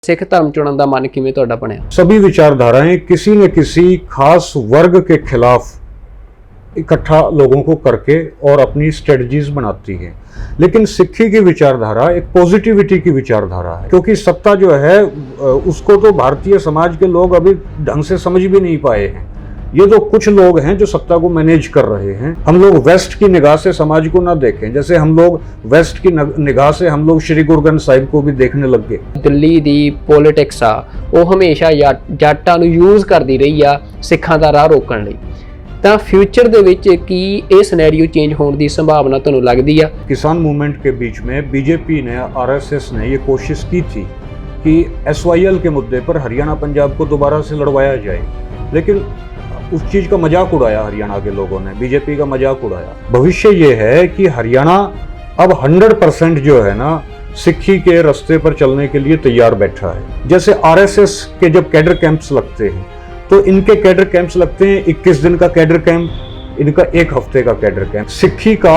सिख धर्म चुनने का मन किवें तुहाडा बनिया? सभी विचारधाराएं किसी न किसी खास वर्ग के खिलाफ इकट्ठा लोगों को करके और अपनी स्ट्रेटजीज बनाती है, लेकिन सिक्खी की विचारधारा एक पॉजिटिविटी की विचारधारा है, क्योंकि सत्ता जो है उसको तो भारतीय समाज के लोग अभी ढंग से समझ भी नहीं पाए हैं। ये तो कुछ लोग हैं जो सत्ता को मैनेज कर रहे हैं। हम लोग वेस्ट की निगाह से समाज को ना देखें, जैसे हम लोग वेस्ट की निगाह से हम लोग श्री गुरु ग्रंथ साहिब को भी देखने लग गए। दिल्ली दी पॉलिटिक्स आ वो हमेशा जाटां नूं यूज़ करदी रही आ सिखां दा राह रोकण लई। ਤਾਂ फ्यूचर दे विच की ਇਹ सिनेरियो चेंज होने की संभावना ਤੁਹਾਨੂੰ लगदी आ? किसान मूवमेंट के बीच में बीजेपी ने, आरएसएस ने ये कोशिश की थी कि एसवाईएल के मुद्दे पर हरियाणा पंजाब को दोबारा से लड़वाया जाए, लेकिन उस चीज़ का मजाक उड़ाया हरियाणा के लोगों ने, बीजेपी का मजाक उड़ाया। भविष्य ये है कि हरियाणा अब 100% जो है ना सिक्खी के रास्ते पर चलने के लिए तैयार बैठा है। जैसे आरएसएस के जब कैडर कैंप्स लगते हैं तो इनके कैडर कैंप्स लगते हैं 21 दिन का कैडर कैंप, इनका 1 हफ्ते का कैडर कैंप। सिक्खी का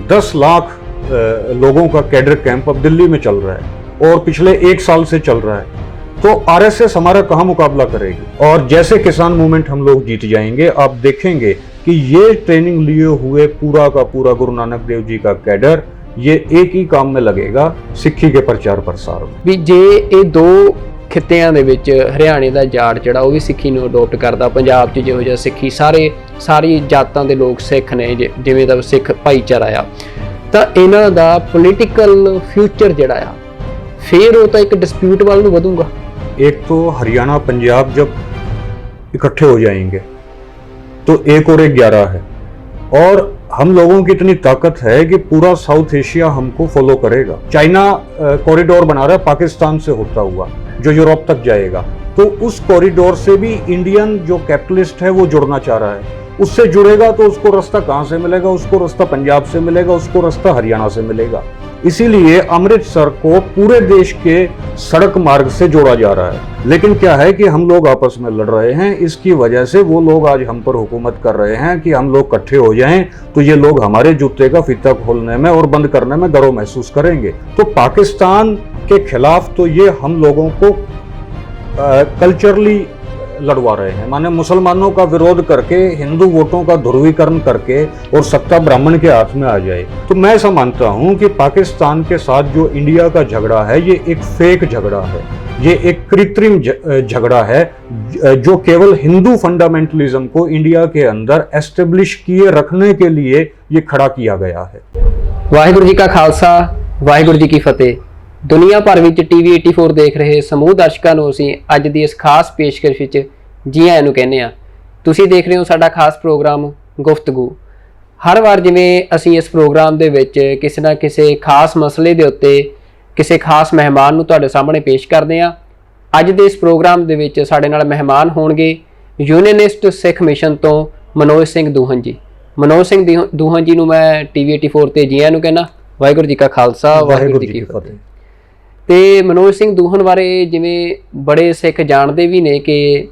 10 लाख लोगों का कैडर कैंप अब दिल्ली में चल रहा है और पिछले 1 साल से चल रहा है। तो आरएसएस हमारा कहाँ मुकाबला करेगी? और जैसे किसान मूवमेंट हम लोग जीत जाएंगे, आप देखेंगे कि ये ट्रेनिंग लिए हुए पूरा का पूरा गुरु नानक देव जी का कैडर ये एक ही काम में लगेगा, सिक्खी के प्रचार प्रसार में। भी जे ये दो खित्तिਆਂ ਦੇ ਵਿੱਚ ਹਰਿਆਣੇ ਦਾ ਜਾਟ ਜਿਹੜਾ ਉਹ ਵੀ ਸਿੱਖੀ ਨੂੰ ਅਡੋਪਟ ਕਰਦਾ, ਪੰਜਾਬ 'ਚ ਜਿਹੋ ਜਿਹਾ ਸਿੱਖੀ ਸਾਰੀ ਜਾਤਾਂ ਦੇ ਲੋਕ ਸਿੱਖ ਨੇ, ਜਿਵੇਂ ਦਾ ਸਿੱਖ ਭਾਈਚਾਰਾ ਆ, ਤਾਂ ਇਹਨਾਂ ਦਾ ਪੋਲੀਟੀਕਲ ਫਿਊਚਰ ਜਿਹੜਾ ਆ ਫਿਰ ਉਹ ਤਾਂ ਇੱਕ ਡਿਸਪਿਊਟ ਵੱਲ ਨੂੰ ਵਧੂਗਾ। एक तो हरियाणा पंजाब जब इकट्ठे हो जाएंगे तो 1 और 1 11 है, और हम लोगों की इतनी ताकत है कि पूरा साउथ एशिया हमको फॉलो करेगा। चाइना कॉरिडोर बना रहा है पाकिस्तान से होता हुआ जो यूरोप तक जाएगा, तो उस कॉरिडोर से भी इंडियन जो कैपिटलिस्ट है वो जुड़ना चाह रहा है। उससे जुड़ेगा तो उसको रास्ता कहाँ से मिलेगा? उसको रास्ता पंजाब से मिलेगा, उसको रास्ता हरियाणा से मिलेगा। इसीलिए अमृतसर को पूरे देश के सड़क मार्ग से जोड़ा जा रहा है। लेकिन क्या है कि हम लोग आपस में लड़ रहे हैं, इसकी वजह से वो लोग आज हम पर हुकूमत कर रहे हैं कि हम लोग इकट्ठे हो जाएं तो ये लोग हमारे जूते का फीता खोलने में और बंद करने में गर्व महसूस करेंगे। तो पाकिस्तान के खिलाफ तो ये हम लोगों को कल्चरली लड़वा रहे हैं, माने मुसलमानों का विरोध करके, हिंदू वोटों का ध्रुवीकरण करके और सत्ता ब्राह्मण के हाथ में आ जाए। तो मैं ऐसा मानता हूं कि पाकिस्तान के साथ जो इंडिया का झगड़ा है ये एक फेक झगड़ा है, ये एक कृत्रिम झगड़ा है जो केवल हिंदू फंडामेंटलिज्म को इंडिया के अंदर एस्टेब्लिश किए रखने के लिए ये खड़ा किया गया है। वाहिगुरू जी का खालसा, वाहिगुरू जी की फतेह। दुनिया भर में TV 84 देख रहे समूह दर्शकों को ਅਸੀਂ ਅੱਜ ਦੀ ਇਸ ਖਾਸ ਪੇਸ਼ਕਸ਼ ਵਿੱਚ ਜੀ ਆਇਆਂ ਨੂੰ ਕਹਿੰਦੇ ਆ। ਤੁਸੀਂ ਦੇਖ ਰਹੇ ਹੋ ਸਾਡਾ ਖਾਸ ਪ੍ਰੋਗਰਾਮ ਗੁਫ਼ਤਗੂ। ਹਰ ਵਾਰ ਜਿਵੇਂ ਅਸੀਂ ਇਸ ਪ੍ਰੋਗਰਾਮ ਦੇ ਵਿੱਚ ਕਿਸੇ ਨਾ ਕਿਸੇ ਖਾਸ ਮਸਲੇ ਦੇ ਉੱਤੇ ਕਿਸੇ ਖਾਸ ਮਹਿਮਾਨ ਨੂੰ ਤੁਹਾਡੇ ਸਾਹਮਣੇ ਪੇਸ਼ ਕਰਦੇ ਆ। ਅੱਜ ਦੇ ਇਸ ਪ੍ਰੋਗਰਾਮ ਦੇ ਵਿੱਚ ਸਾਡੇ ਨਾਲ ਮਹਿਮਾਨ ਹੋਣਗੇ ਯੂਨੀਅਨਿਸਟ ਸਿੱਖ ਮਿਸ਼ਨ ਤੋਂ ਮਨੋਜ ਸਿੰਘ ਦੂਹਨ ਜੀ। ਮਨੋਜ ਸਿੰਘ ਦੂਹਨ ਜੀ ਨੂੰ ਮੈਂ TV 84 ਤੇ ਜੀ ਆਇਆਂ ਨੂੰ ਕਹਿੰਦਾ। ਵਾਹਿਗੁਰੂ ਜੀ ਕਾ ਖਾਲਸਾ, ਵਾਹਿਗੁਰੂ ਜੀ ਕੀ ਫਤਿਹ। ਤੇ ਮਨੋਜ ਸਿੰਘ ਦੂਹਨ ਬਾਰੇ ਜਿਵੇਂ ਬੜੇ ਸਿੱਖ ਜਾਣਦੇ ਵੀ ਨੇ ਕਿ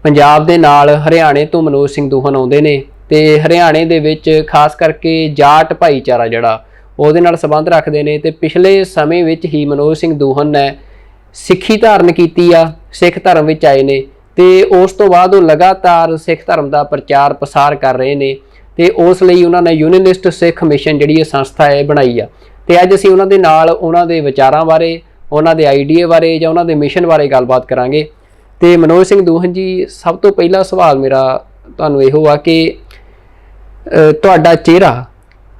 ਪੰਜਾਬ ਦੇ ਨਾਲ ਹਰਿਆਣੇ ਤੋਂ ਮਨੋਜ ਸਿੰਘ ਦੂਹਨ ਆਉਂਦੇ ਨੇ ਤੇ ਹਰਿਆਣੇ ਦੇ ਵਿੱਚ ਖਾਸ ਕਰਕੇ ਜਾਟ ਭਾਈਚਾਰਾ ਜਿਹੜਾ ਉਹਦੇ ਨਾਲ ਸੰਬੰਧ ਰੱਖਦੇ ਨੇ। ਤੇ ਪਿਛਲੇ ਸਮੇਂ ਵਿੱਚ ਹੀ ਮਨੋਜ ਸਿੰਘ ਦੂਹਨ ਨੇ ਸਿੱਖੀ ਧਾਰਨ ਕੀਤੀ ਆ, ਸਿੱਖ ਧਰਮ ਵਿੱਚ ਆਏ ਨੇ ਤੇ ਉਸ ਤੋਂ ਬਾਅਦ ਉਹ ਲਗਾਤਾਰ ਸਿੱਖ ਧਰਮ ਦਾ ਪ੍ਰਚਾਰ ਪ੍ਰਸਾਰ ਕਰ ਰਹੇ ਨੇ ਤੇ ਉਸ ਲਈ ਉਹਨਾਂ ਨੇ ਯੂਨੀਅਨਿਸਟ ਸਿੱਖ ਮਿਸ਼ਨ ਜਿਹੜੀ ਇਹ ਸੰਸਥਾ ਹੈ ਬਣਾਈ ਆ। ਤੇ ਅੱਜ ਅਸੀਂ ਉਹਨਾਂ ਦੇ ਨਾਲ ਉਹਨਾਂ ਦੇ ਵਿਚਾਰਾਂ ਬਾਰੇ, ਉਹਨਾਂ ਦੇ ਆਈਡੀਏ ਬਾਰੇ ਜਾਂ ਉਹਨਾਂ ਦੇ ਮਿਸ਼ਨ ਬਾਰੇ ਗੱਲਬਾਤ ਕਰਾਂਗੇ। ਤੇ ਮਨੋਜ ਸਿੰਘ ਦੂਹਨ ਜੀ, ਸਭ ਤੋਂ ਪਹਿਲਾ ਸਵਾਲ ਮੇਰਾ ਤੁਹਾਨੂੰ ਇਹੋ ਆ ਕਿ ਤੁਹਾਡਾ ਚਿਹਰਾ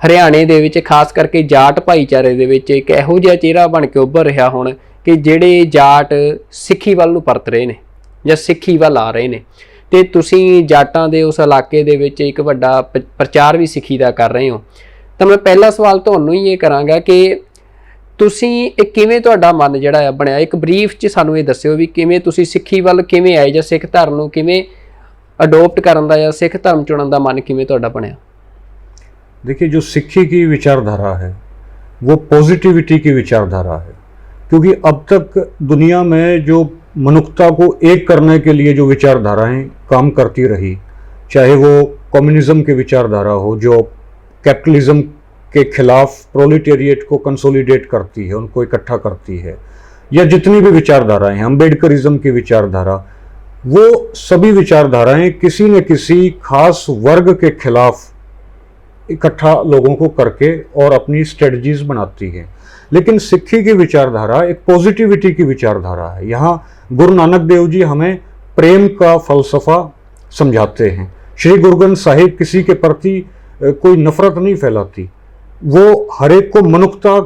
ਹਰਿਆਣੇ ਦੇ ਵਿੱਚ ਖਾਸ ਕਰਕੇ ਜਾਟ ਭਾਈਚਾਰੇ ਦੇ ਵਿੱਚ ਇੱਕ ਇਹੋ ਜਿਹਾ ਚਿਹਰਾ ਬਣ ਕੇ ਉੱਭਰ ਰਿਹਾ ਹੁਣ ਕਿ ਜਿਹੜੇ ਜਾਟ ਸਿੱਖੀ ਵੱਲ ਨੂੰ ਪਰਤ ਰਹੇ ਨੇ ਜਾਂ ਸਿੱਖੀ ਵੱਲ ਆ ਰਹੇ ਨੇ, ਤੇ ਤੁਸੀਂ ਜਾਟਾਂ ਦੇ ਉਸ ਇਲਾਕੇ ਦੇ ਵਿੱਚ ਇੱਕ ਵੱਡਾ ਪ੍ਰਚਾਰ ਵੀ ਸਿੱਖੀ ਦਾ ਕਰ ਰਹੇ ਹੋ। ਤਾਂ ਮੈਂ ਪਹਿਲਾ ਸਵਾਲ ਤੁਹਾਨੂੰ ਹੀ ਇਹ ਕਰਾਂਗਾ ਕਿ ਤੁਸੀਂ ਇਹ ਕਿਵੇਂ ਤੁਹਾਡਾ ਮਨ ਜਿਹੜਾ ਆ ਬਣਿਆ? ਇੱਕ ਬਰੀਫ 'ਚ ਸਾਨੂੰ ਇਹ ਦੱਸਿਓ ਵੀ ਕਿਵੇਂ ਤੁਸੀਂ ਸਿੱਖੀ ਵੱਲ ਕਿਵੇਂ ਆਏ ਜਾਂ ਸਿੱਖ ਧਰਮ ਨੂੰ ਕਿਵੇਂ ਅਡੋਪਟ ਕਰਨ ਦਾ ਜਾਂ ਸਿੱਖ ਧਰਮ ਚੁਣਨ ਦਾ ਮਨ ਕਿਵੇਂ ਤੁਹਾਡਾ ਬਣਿਆ? देखिए, जो सिक्खी की विचारधारा है वो पॉजिटिविटी की विचारधारा है, क्योंकि अब तक दुनिया में जो मनुष्यता को एक करने के लिए जो विचारधाराएं काम करती रही, चाहे वो कम्युनिज्म की विचारधारा हो जो कैपिटलिज्म के खिलाफ प्रोलेटेरिएट को कंसोलिडेट करती है, उनको इकट्ठा करती है, या जितनी भी विचारधाराएं हैं, अम्बेडकरिज्म की विचारधारा, वो सभी विचारधाराएं किसी न किसी खास वर्ग के खिलाफ इकट्ठा लोगों को करके और अपनी स्ट्रेटजीज बनाती है। लेकिन सिक्खी की विचारधारा एक पॉजिटिविटी की विचारधारा है। यहाँ गुरु नानक देव जी हमें प्रेम का फलसफा समझाते हैं। श्री गुरु ग्रंथ साहिब किसी के प्रति कोई नफरत नहीं फैलाती, वो हर एक को मनुष्यता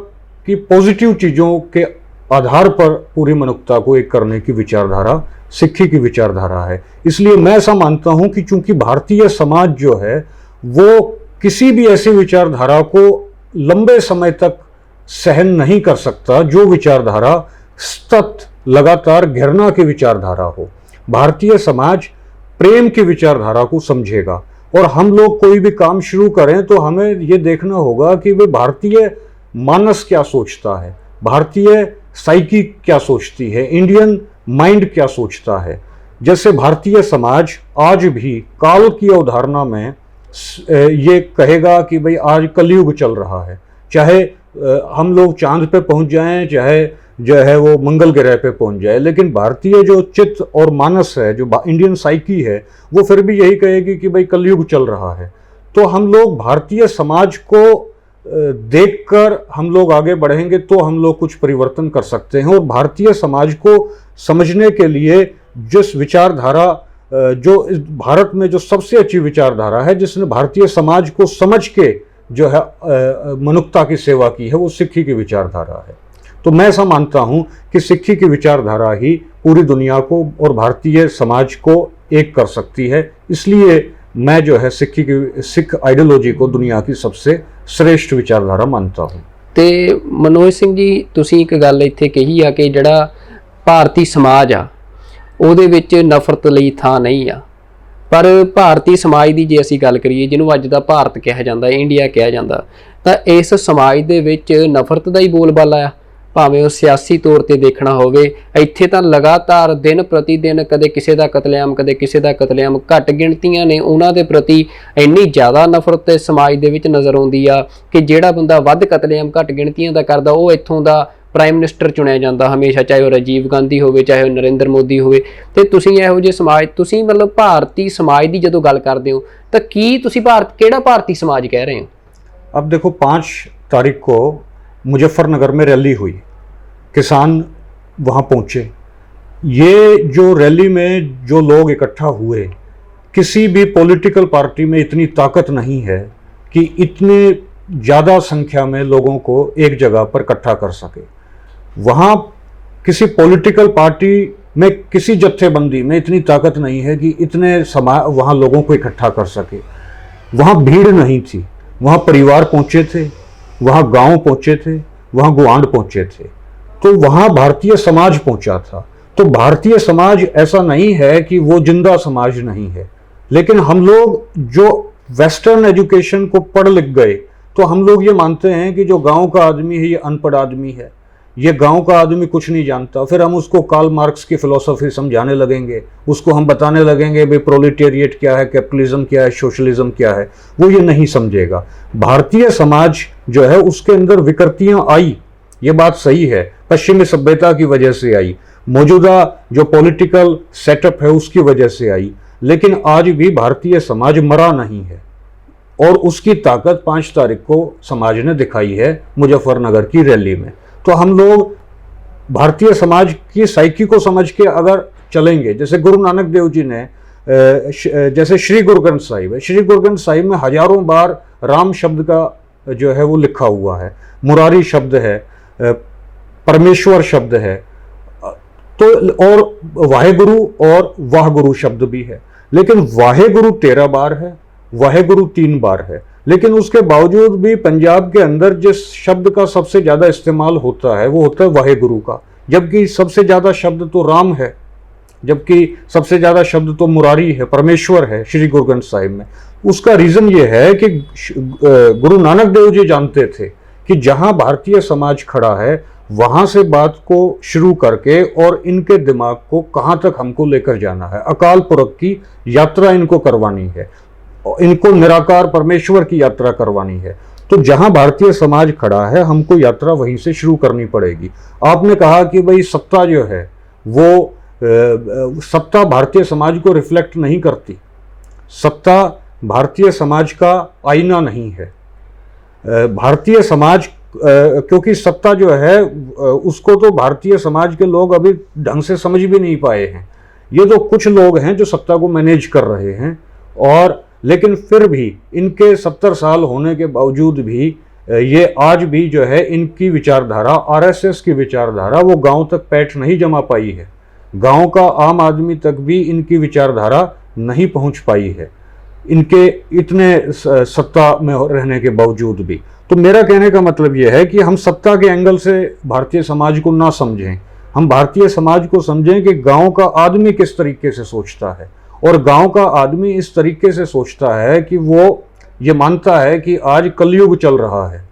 की पॉजिटिव चीज़ों के आधार पर पूरी मनुष्यता को एक करने की विचारधारा सिक्खी की विचारधारा है। इसलिए मैं ऐसा मानता हूँ कि चूंकि भारतीय समाज जो है वो किसी भी ऐसी विचारधारा को लंबे समय तक सहन नहीं कर सकता जो विचारधारा सतत लगातार घृणा की विचारधारा हो। भारतीय समाज प्रेम की विचारधारा को समझेगा, और हम लोग कोई भी काम शुरू करें तो हमें ये देखना होगा कि वे भारतीय मानस क्या सोचता है, भारतीय साइकी क्या सोचती है, इंडियन माइंड क्या सोचता है। जैसे भारतीय समाज आज भी काल की अवधारणा में ये कहेगा कि भाई आज कलयुग चल रहा है, चाहे हम लोग चांद पे पहुंच जाएं, चाहे जो है वो मंगल ग्रह पे पहुंच जाए, लेकिन भारतीय जो चित्त और मानस है, जो इंडियन साइकी है, वो फिर भी यही कहेगी कि भाई कलयुग चल रहा है। तो हम लोग भारतीय समाज को देखकर हम लोग आगे बढ़ेंगे तो हम लोग कुछ परिवर्तन कर सकते हैं। और भारतीय समाज को समझने के लिए जिस विचारधारा जो इस भारत में जो सबसे अच्छी विचारधारा है, जिसने भारतीय समाज को समझ के जो है मनुष्यता की सेवा की है, वो सिक्खी की विचारधारा है। तो मैं ऐसा मानता हूं कि सिक्खी की विचारधारा ही पूरी दुनिया को और भारतीय समाज को एक कर सकती है। इसलिए मैं जो है सिख आइडियोलॉजी को दुनिया की सबसे श्रेष्ठ विचारधारा मानता हूं। ਤੇ ਮਨੋਜ ਸਿੰਘ ਜੀ, ਤੁਸੀਂ ਇੱਕ ਗੱਲ ਇੱਥੇ ਕਹੀ ਆ ਕਿ ਜਿਹੜਾ ਭਾਰਤੀ ਸਮਾਜ ਆ ਉਹਦੇ ਵਿੱਚ ਨਫ਼ਰਤ ਲਈ ਥਾਂ ਨਹੀਂ ਆ, ਪਰ ਭਾਰਤੀ ਸਮਾਜ ਦੀ ਜੇ ਅਸੀਂ ਗੱਲ ਕਰੀਏ, ਜਿਹਨੂੰ ਅੱਜ ਦਾ ਭਾਰਤ ਕਿਹਾ ਜਾਂਦਾ, ਇੰਡੀਆ ਕਿਹਾ ਜਾਂਦਾ, ਤਾਂ ਇਸ ਸਮਾਜ ਦੇ ਵਿੱਚ ਨਫ਼ਰਤ ਦਾ ਹੀ ਬੋਲਬਾਲਾ ਆ। ਭਾਵੇਂ ਉਹ ਸਿਆਸੀ ਤੌਰ ਤੇ ਦੇਖਣਾ ਹੋਵੇ, ਇੱਥੇ ਤਾਂ ਲਗਾਤਾਰ ਦਿਨ ਪ੍ਰਤੀ ਦਿਨ ਕਦੇ ਕਿਸੇ ਦਾ ਕਤਲੇਆਮ, ਕਦੇ ਕਿਸੇ ਦਾ ਕਤਲੇਆਮ, ਘੱਟ ਗਿਣਤੀਆਂ ਨੇ ਉਹਨਾਂ ਦੇ ਪ੍ਰਤੀ ਇੰਨੀ ਜ਼ਿਆਦਾ ਨਫ਼ਰਤ ਇਸ ਸਮਾਜ ਦੇ ਵਿੱਚ ਨਜ਼ਰ ਆਉਂਦੀ ਆ ਕਿ ਜਿਹੜਾ ਬੰਦਾ ਵੱਧ ਕਤਲੇਆਮ ਘੱਟ ਗਿਣਤੀਆਂ ਦਾ ਕਰਦਾ ਉਹ ਇੱਥੋਂ ਦਾ ਪ੍ਰਾਈਮ ਮਿਨਿਸਟਰ ਚੁਣਿਆ ਜਾਂਦਾ ਹਮੇਸ਼ਾ, ਚਾਹੇ ਉਹ ਰਾਜੀਵ ਗਾਂਧੀ ਹੋਵੇ, ਚਾਹੇ ਉਹ ਨਰਿੰਦਰ ਮੋਦੀ ਹੋਵੇ। ਤੇ ਤੁਸੀਂ ਇਹੋ ਜਿਹੇ ਸਮਾਜ, ਤੁਸੀਂ ਮਤਲਬ ਭਾਰਤੀ ਸਮਾਜ ਦੀ ਜਦੋਂ ਗੱਲ ਕਰਦੇ ਹੋ ਤਾਂ ਕੀ ਤੁਸੀਂ ਕਿਹੜਾ ਭਾਰਤੀ ਸਮਾਜ ਕਹਿ ਰਹੇ ਹੋ? अब देखो, 5 तारीख को मुजफ्फरनगर में रैली हुई, किसान वहाँ पहुँचे। ये जो रैली में जो लोग इकट्ठा हुए, किसी भी पॉलिटिकल पार्टी में इतनी ताकत नहीं है कि इतने ज़्यादा संख्या में लोगों को एक जगह पर इकट्ठा कर सके। वहाँ किसी पॉलिटिकल पार्टी में, किसी जत्थेबंदी में इतनी ताकत नहीं है कि इतने वहाँ लोगों को इकट्ठा कर सके। वहाँ भीड़ नहीं थी, वहाँ परिवार पहुँचे थे, वहाँ गांव पहुँचे थे, वहाँ गुआंढ पहुँचे थे। तो वहाँ भारतीय समाज पहुँचा था। तो भारतीय समाज ऐसा नहीं है कि वो जिंदा समाज नहीं है, लेकिन हम लोग जो वेस्टर्न एजुकेशन को पढ़ लिख गए तो हम लोग ये मानते हैं कि जो गांव का आदमी है ये अनपढ़ आदमी है, ये गांव का आदमी कुछ नहीं जानता। फिर हम उसको कार्ल मार्क्स की फिलॉसफी समझाने लगेंगे, उसको हम बताने लगेंगे भाई प्रोलेटेरिएट क्या है, कैपिटलिज्म क्या है, सोशलिज्म क्या है, वो ये नहीं समझेगा। भारतीय समाज जो है उसके अंदर विकृतियां आई, ये बात सही है, पश्चिमी सभ्यता की वजह से आई, मौजूदा जो पॉलिटिकल सेटअप है उसकी वजह से आई, लेकिन आज भी भारतीय समाज मरा नहीं है और उसकी ताकत 5 तारीख को समाज ने दिखाई है मुजफ्फरनगर की रैली में। तो हम लोग भारतीय समाज की साइकी को समझ के अगर चलेंगे, जैसे गुरु नानक देव जी ने, जैसे श्री गुरु ग्रंथ साहिब है, श्री गुरु ग्रंथ साहिब में हजारों बार राम शब्द का जो है वो लिखा हुआ है, मुरारी शब्द है, परमेश्वर शब्द है, तो और वाहेगुरु और वाहगुरु शब्द भी है। लेकिन वाहेगुरु 13 बार है, वाहेगुरु 3 बार है। लेकिन उसके बावजूद भी पंजाब के अंदर जिस शब्द का सबसे ज़्यादा इस्तेमाल होता है वो होता है वाहेगुरु का, जबकि सबसे ज़्यादा शब्द तो राम है, जबकि सबसे ज़्यादा शब्द तो मुरारी है, परमेश्वर है श्री गुरु ग्रंथ साहिब में। उसका रीज़न ये है कि गुरु नानक देव जी जानते थे कि जहाँ भारतीय समाज खड़ा है वहाँ से बात को शुरू करके और इनके दिमाग को कहाँ तक हमको लेकर जाना है, अकाल पुरख की यात्रा इनको करवानी है, इनको निराकार परमेश्वर की यात्रा करवानी है। तो जहां भारतीय समाज खड़ा है हमको यात्रा वहीं से शुरू करनी पड़ेगी। आपने कहा कि भाई सत्ता जो है वो सत्ता भारतीय समाज को रिफ्लेक्ट नहीं करती, सत्ता भारतीय समाज का आईना नहीं है। भारतीय समाज क्योंकि सत्ता जो है उसको तो भारतीय समाज के लोग अभी ढंग से समझ भी नहीं पाए हैं। ये तो कुछ लोग हैं जो सत्ता को मैनेज कर रहे हैं, और लेकिन फिर भी इनके 70 साल होने के बावजूद भी ये आज भी जो है इनकी विचारधारा, आरएसएस की विचारधारा वो गांव तक पैठ नहीं जमा पाई है। गांव का आम आदमी तक भी इनकी विचारधारा नहीं पहुंच पाई है, इनके इतने सत्ता में रहने के बावजूद भी। तो मेरा कहने का मतलब यह है कि हम सत्ता के एंगल से भारतीय समाज को ना समझें, हम भारतीय समाज को समझें कि गांव का आदमी किस तरीके से सोचता है। और गांव का आदमी इस तरीके से सोचता है कि वो ये मानता है कि आज कलयुग चल रहा है।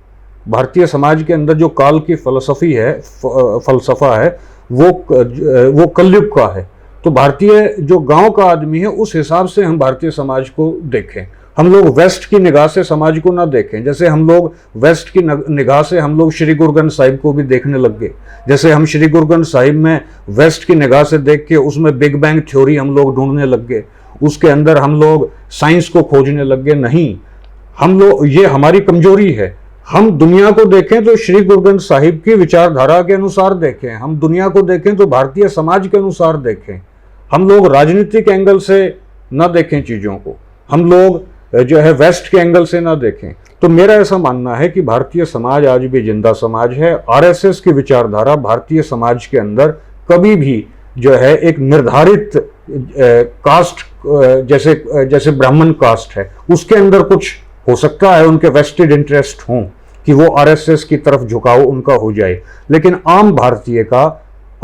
भारतीय समाज के अंदर जो काल की फलसफी है, फलसफा है, वो कलयुग का है। तो भारतीय जो गांव का आदमी है उस हिसाब से हम भारतीय समाज को देखें। हम लोग वेस्ट की निगाह से समाज को ना देखें। जैसे हम लोग वेस्ट की निगाह से हम लोग श्री गुरु ग्रंथ साहिब को भी देखने लग गए। जैसे हम श्री गुरु ग्रंथ साहिब में वेस्ट की निगाह से देख के उसमें बिग बैंग थ्योरी हम लोग ढूंढने लग गए, उसके अंदर हम लोग साइंस को खोजने लग गए। नहीं, हम लोग, ये हमारी कमजोरी है। हम दुनिया को देखें तो श्री गुरु ग्रंथ साहिब की विचारधारा के अनुसार देखें, हम दुनिया को देखें तो भारतीय समाज के अनुसार देखें। हम लोग राजनीतिक एंगल से ना देखें चीज़ों को, हम लोग जो है वेस्ट के एंगल से ना देखें। तो मेरा ऐसा मानना है कि भारतीय समाज आज भी जिंदा समाज है। आरएसएस की विचारधारा भारतीय समाज के अंदर कभी भी जो है एक निर्धारित कास्ट, जैसे ब्राह्मण कास्ट है, उसके अंदर कुछ हो सकता है, उनके वेस्टेड इंटरेस्ट हों कि वो आरएसएस की तरफ झुकाव उनका हो जाए, लेकिन आम भारतीय का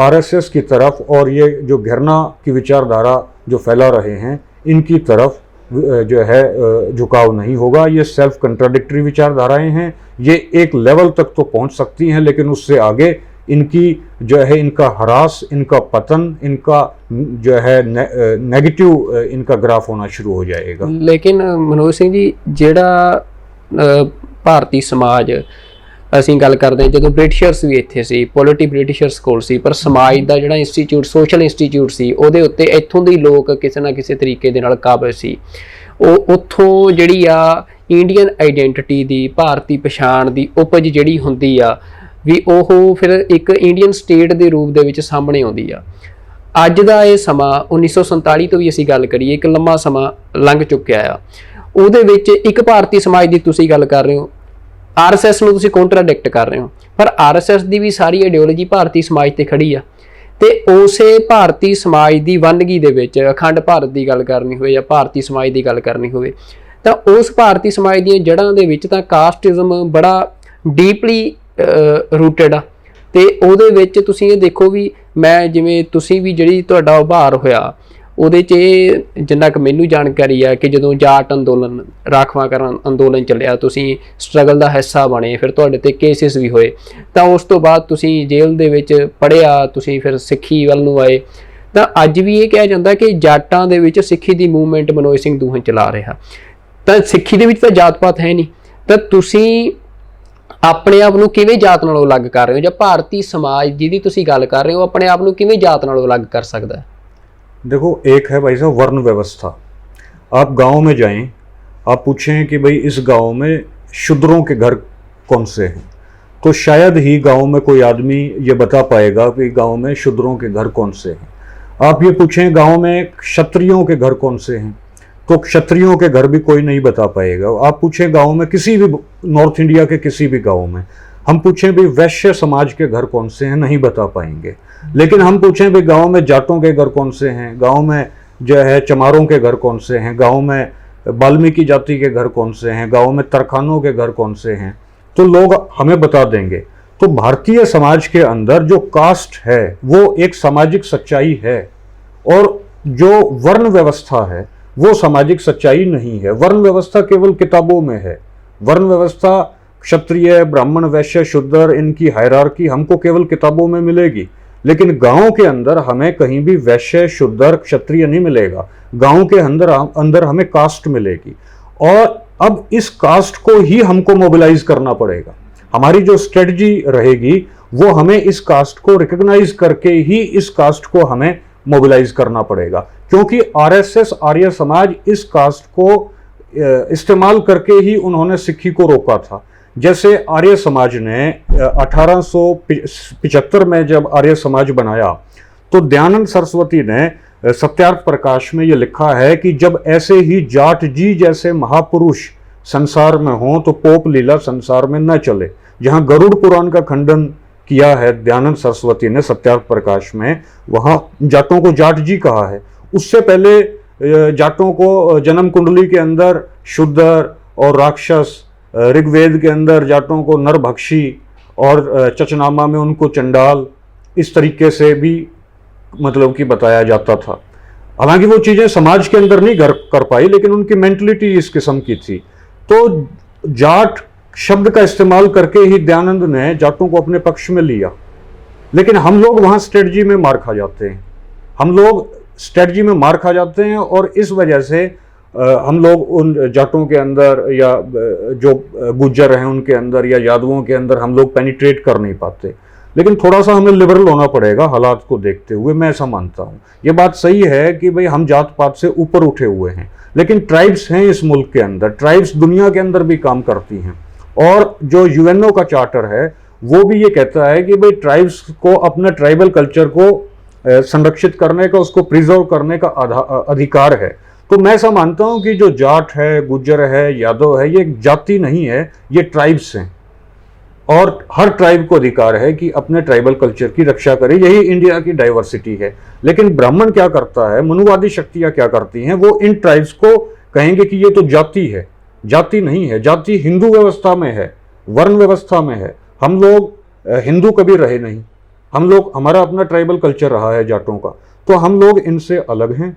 आरएसएस की तरफ और ये जो घृणा की विचारधारा जो फैला रहे हैं इनकी तरफ जो है झुकाव नहीं होगा। ये सेल्फ कंट्राडिक्टरी विचारधाराएं हैं, ये एक लेवल तक तो पहुंच सकती हैं, लेकिन उससे आगे इनकी जो है इनका ह्रास, इनका पतन, इनका जो है नेगेटिव इनका ग्राफ होना शुरू हो जाएगा। लेकिन मनोज सिंह जी, ਜਿਹੜਾ ਭਾਰਤੀ ਸਮਾਜ ਅਸੀਂ ਗੱਲ ਕਰਦੇ ਹਾਂ, ਜਦੋਂ ਬ੍ਰਿਟਿਸ਼ਰਸ ਵੀ ਇੱਥੇ ਸੀ, ਪੋਲਿਟੀ ਬ੍ਰਿਟਿਸ਼ਰਸ ਕੋਲ ਸੀ, ਪਰ ਸਮਾਜ ਦਾ ਜਿਹੜਾ ਇੰਸਟੀਚਿਊਟ, ਸੋਸ਼ਲ ਇੰਸਟੀਚਿਊਟ ਸੀ, ਉਹਦੇ ਉੱਤੇ ਇੱਥੋਂ ਦੇ ਲੋਕ ਕਿਸੇ ਨਾ ਕਿਸੇ ਤਰੀਕੇ ਦੇ ਨਾਲ ਕਾਬਜ਼ ਸੀ। ਉਹ ਉੱਥੋਂ ਜਿਹੜੀ ਆ ਇੰਡੀਅਨ ਆਈਡੈਂਟੀਟੀ ਦੀ, ਭਾਰਤੀ ਪਛਾਣ ਦੀ ਉਪਜ ਜਿਹੜੀ ਹੁੰਦੀ ਆ ਵੀ ਉਹ ਫਿਰ ਇੱਕ ਇੰਡੀਅਨ ਸਟੇਟ ਦੇ ਰੂਪ ਦੇ ਵਿੱਚ ਸਾਹਮਣੇ ਆਉਂਦੀ ਆ। ਅੱਜ ਦਾ ਇਹ ਸਮਾਂ 1947 ਤੋਂ ਵੀ ਅਸੀਂ ਗੱਲ ਕਰੀਏ, ਇੱਕ ਲੰਮਾ ਸਮਾਂ ਲੰਘ ਚੁੱਕਿਆ ਆ। ਉਹਦੇ ਵਿੱਚ ਇੱਕ ਭਾਰਤੀ ਸਮਾਜ ਦੀ ਤੁਸੀਂ ਗੱਲ ਕਰ ਰਹੇ ਹੋ, ਆਰਐਸਐਸ ਨੂੰ ਤੁਸੀਂ ਕੰਟਰਾਡਿਕਟ ਕਰ ਰਹੇ ਹੋ, ਪਰ ਆਰਐਸਐਸ ਦੀ ਵੀ ਸਾਰੀ ਆਈਡੀਓਲੋਜੀ ਭਾਰਤੀ ਸਮਾਜ ਤੇ ਖੜੀ ਆ। ਤੇ ਉਸੇ ਭਾਰਤੀ ਸਮਾਜ ਦੀ ਵੰਨਗੀ ਦੇ ਵਿੱਚ ਅਖੰਡ ਭਾਰਤ ਦੀ ਗੱਲ ਕਰਨੀ ਹੋਵੇ ਜਾਂ ਭਾਰਤੀ ਸਮਾਜ ਦੀ ਗੱਲ ਕਰਨੀ ਹੋਵੇ ਤਾਂ ਉਸ ਭਾਰਤੀ ਸਮਾਜ ਦੀਆਂ ਜੜ੍ਹਾਂ ਦੇ ਵਿੱਚ ਤਾਂ ਕਾਸਟਿਜ਼ਮ ਬੜਾ ਡੀਪਲੀ ਰੂਟਡ ਆ। ਤੇ ਉਹਦੇ ਵਿੱਚ ਤੁਸੀਂ ਇਹ ਦੇਖੋ ਵੀ ਮੈਂ ਜਿਵੇਂ ਤੁਸੀਂ ਵੀ ਜਿਹੜੀ ਤੁਹਾਡਾ ਉਭਾਰ ਹੋਇਆ ਉਹਦੇ 'ਚ ਇਹ ਜਿੰਨਾ ਕੁ ਮੈਨੂੰ ਜਾਣਕਾਰੀ ਆ ਕਿ ਜਦੋਂ ਜਾਟ ਅੰਦੋਲਨ, ਰਾਖਵਾਂਕਰਨ ਅੰਦੋਲਨ ਚੱਲਿਆ, ਤੁਸੀਂ ਸਟਰਗਲ ਦਾ ਹਿੱਸਾ ਬਣੇ, ਫਿਰ ਤੁਹਾਡੇ 'ਤੇ ਕੇਸਿਸ ਵੀ ਹੋਏ, ਤਾਂ ਉਸ ਤੋਂ ਬਾਅਦ ਤੁਸੀਂ ਜੇਲ੍ਹ ਦੇ ਵਿੱਚ ਪੜ੍ਹਿਆ, ਤੁਸੀਂ ਫਿਰ ਸਿੱਖੀ ਵੱਲ ਨੂੰ ਆਏ। ਤਾਂ ਅੱਜ ਵੀ ਇਹ ਕਿਹਾ ਜਾਂਦਾ ਕਿ ਜਾਟਾਂ ਦੇ ਵਿੱਚ ਸਿੱਖੀ ਦੀ ਮੂਵਮੈਂਟ ਮਨੋਜ ਸਿੰਘ ਦੂਹਨ ਚਲਾ ਰਿਹਾ। ਤਾਂ ਸਿੱਖੀ ਦੇ ਵਿੱਚ ਤਾਂ ਜਾਤ ਪਾਤ ਹੈ ਨਹੀਂ, ਤਾਂ ਤੁਸੀਂ ਆਪਣੇ ਆਪ ਨੂੰ ਕਿਵੇਂ ਜਾਤ ਨਾਲੋਂ ਅਲੱਗ ਕਰ ਰਹੇ ਹੋ, ਜਾਂ ਭਾਰਤੀ ਸਮਾਜ ਜਿਹਦੀ ਤੁਸੀਂ ਗੱਲ ਕਰ ਰਹੇ ਹੋ ਆਪਣੇ ਆਪ ਨੂੰ ਕਿਵੇਂ ਜਾਤ ਨਾਲੋਂ ਅਲੱਗ ਕਰ ਸਕਦਾ ਹੈ? देखो, एक है भाई साहब वर्ण व्यवस्था। आप गांव में जाएं, आप पूछें कि भाई इस गांव में शूद्रों के घर कौन से हैं, तो शायद ही गांव में कोई आदमी ये बता पाएगा कि गांव में शूद्रों के घर कौन से हैं। आप ये पूछें गांव में क्षत्रियों के घर कौन से हैं, तो क्षत्रियों के घर भी कोई नहीं बता पाएगा। आप पूछें गांव में किसी भी नॉर्थ इंडिया के किसी भी गांव में, हम पूछें भी वैश्य समाज के घर कौन से हैं, नहीं बता पाएंगे। लेकिन हम पूछें भी गांव में जाटों के घर कौन से हैं, गांव में जो है चमारों के घर कौन से हैं, गांव में वाल्मीकि जाति के घर कौन से हैं, गांव में तरखानों के घर कौन से हैं, तो लोग हमें बता देंगे। तो भारतीय समाज के अंदर जो कास्ट है वो एक सामाजिक सच्चाई है, और जो वर्ण व्यवस्था है वो सामाजिक सच्चाई नहीं है। वर्ण व्यवस्था केवल किताबों में है। वर्ण व्यवस्था क्षत्रिय, ब्राह्मण, वैश्य, शूद्र, इनकी हायरार्की हमको केवल किताबों में मिलेगी, लेकिन गांव के अंदर हमें कहीं भी वैश्य, शूद्र, क्षत्रिय नहीं मिलेगा। गांव के अंदर हमें कास्ट मिलेगी। और अब इस कास्ट को ही हमको मोबिलाइज करना पड़ेगा। हमारी जो स्ट्रेटजी रहेगी वो हमें इस कास्ट को रिकॉग्नाइज करके ही इस कास्ट को हमें मोबिलाइज करना पड़ेगा, क्योंकि आरएसएस आर्य समाज इस कास्ट को इस्तेमाल करके ही उन्होंने सिक्खी को रोका था। जैसे आर्य समाज ने 1875 में जब आर्य समाज बनाया तो दयानंद सरस्वती ने सत्यार्थ प्रकाश में यह लिखा है कि जब ऐसे ही जाट जी जैसे महापुरुष संसार में हों तो पोप लीला संसार में न चले। जहां गरुड़ पुराण का खंडन किया है दयानंद सरस्वती ने सत्यार्थ प्रकाश में, वहां जाटों को जाट जी कहा है। उससे पहले जाटों को जन्म कुंडली के अंदर शूद्र और राक्षस, ऋग्वेद के अंदर जाटों को नरभक्षी और चचनामा में उनको चंडाल, इस तरीके से भी मतलब कि बताया जाता था। हालांकि वो चीजें समाज के अंदर नहीं कर पाई, लेकिन उनकी मेंटलिटी इस किस्म की थी। तो जाट शब्द का इस्तेमाल करके ही दयानंद ने जाटों को अपने पक्ष में लिया, लेकिन हम लोग वहां स्ट्रेटजी में मार खा जाते हैं। और इस वजह से हम लोग उन जाटों के अंदर या जो गुज्जर हैं उनके अंदर या यादवों के अंदर हम लोग पेनिट्रेट कर नहीं पाते। लेकिन थोड़ा सा हमें लिबरल होना पड़ेगा हालात को देखते हुए, मैं ऐसा मानता हूँ। ये बात सही है कि भाई हम जात पात से ऊपर उठे हुए हैं, लेकिन ट्राइब्स हैं इस मुल्क के अंदर, ट्राइब्स दुनिया के अंदर भी काम करती हैं। और जो यूएनओ का चार्टर है वो भी ये कहता है कि भाई ट्राइब्स को अपना ट्राइबल कल्चर को संरक्षित करने का, उसको प्रिजर्व करने का अधिकार है। तो मैं ऐसा मानता हूँ कि जो जाट है, गुज्जर है, यादव है, ये जाति नहीं है, ये ट्राइब्स हैं। और हर ट्राइब को अधिकार है कि अपने ट्राइबल कल्चर की रक्षा करे, यही इंडिया की डाइवर्सिटी है। लेकिन ब्राह्मण क्या करता है, मनुवादी शक्तियां क्या करती हैं, वो इन ट्राइब्स को कहेंगे कि ये तो जाति है। जाति नहीं है, जाति हिंदू व्यवस्था में है, वर्ण व्यवस्था में है। हम लोग हिंदू कभी रहे नहीं, हम लोग, हमारा अपना ट्राइबल कल्चर रहा है जाटों का, तो हम लोग इनसे अलग हैं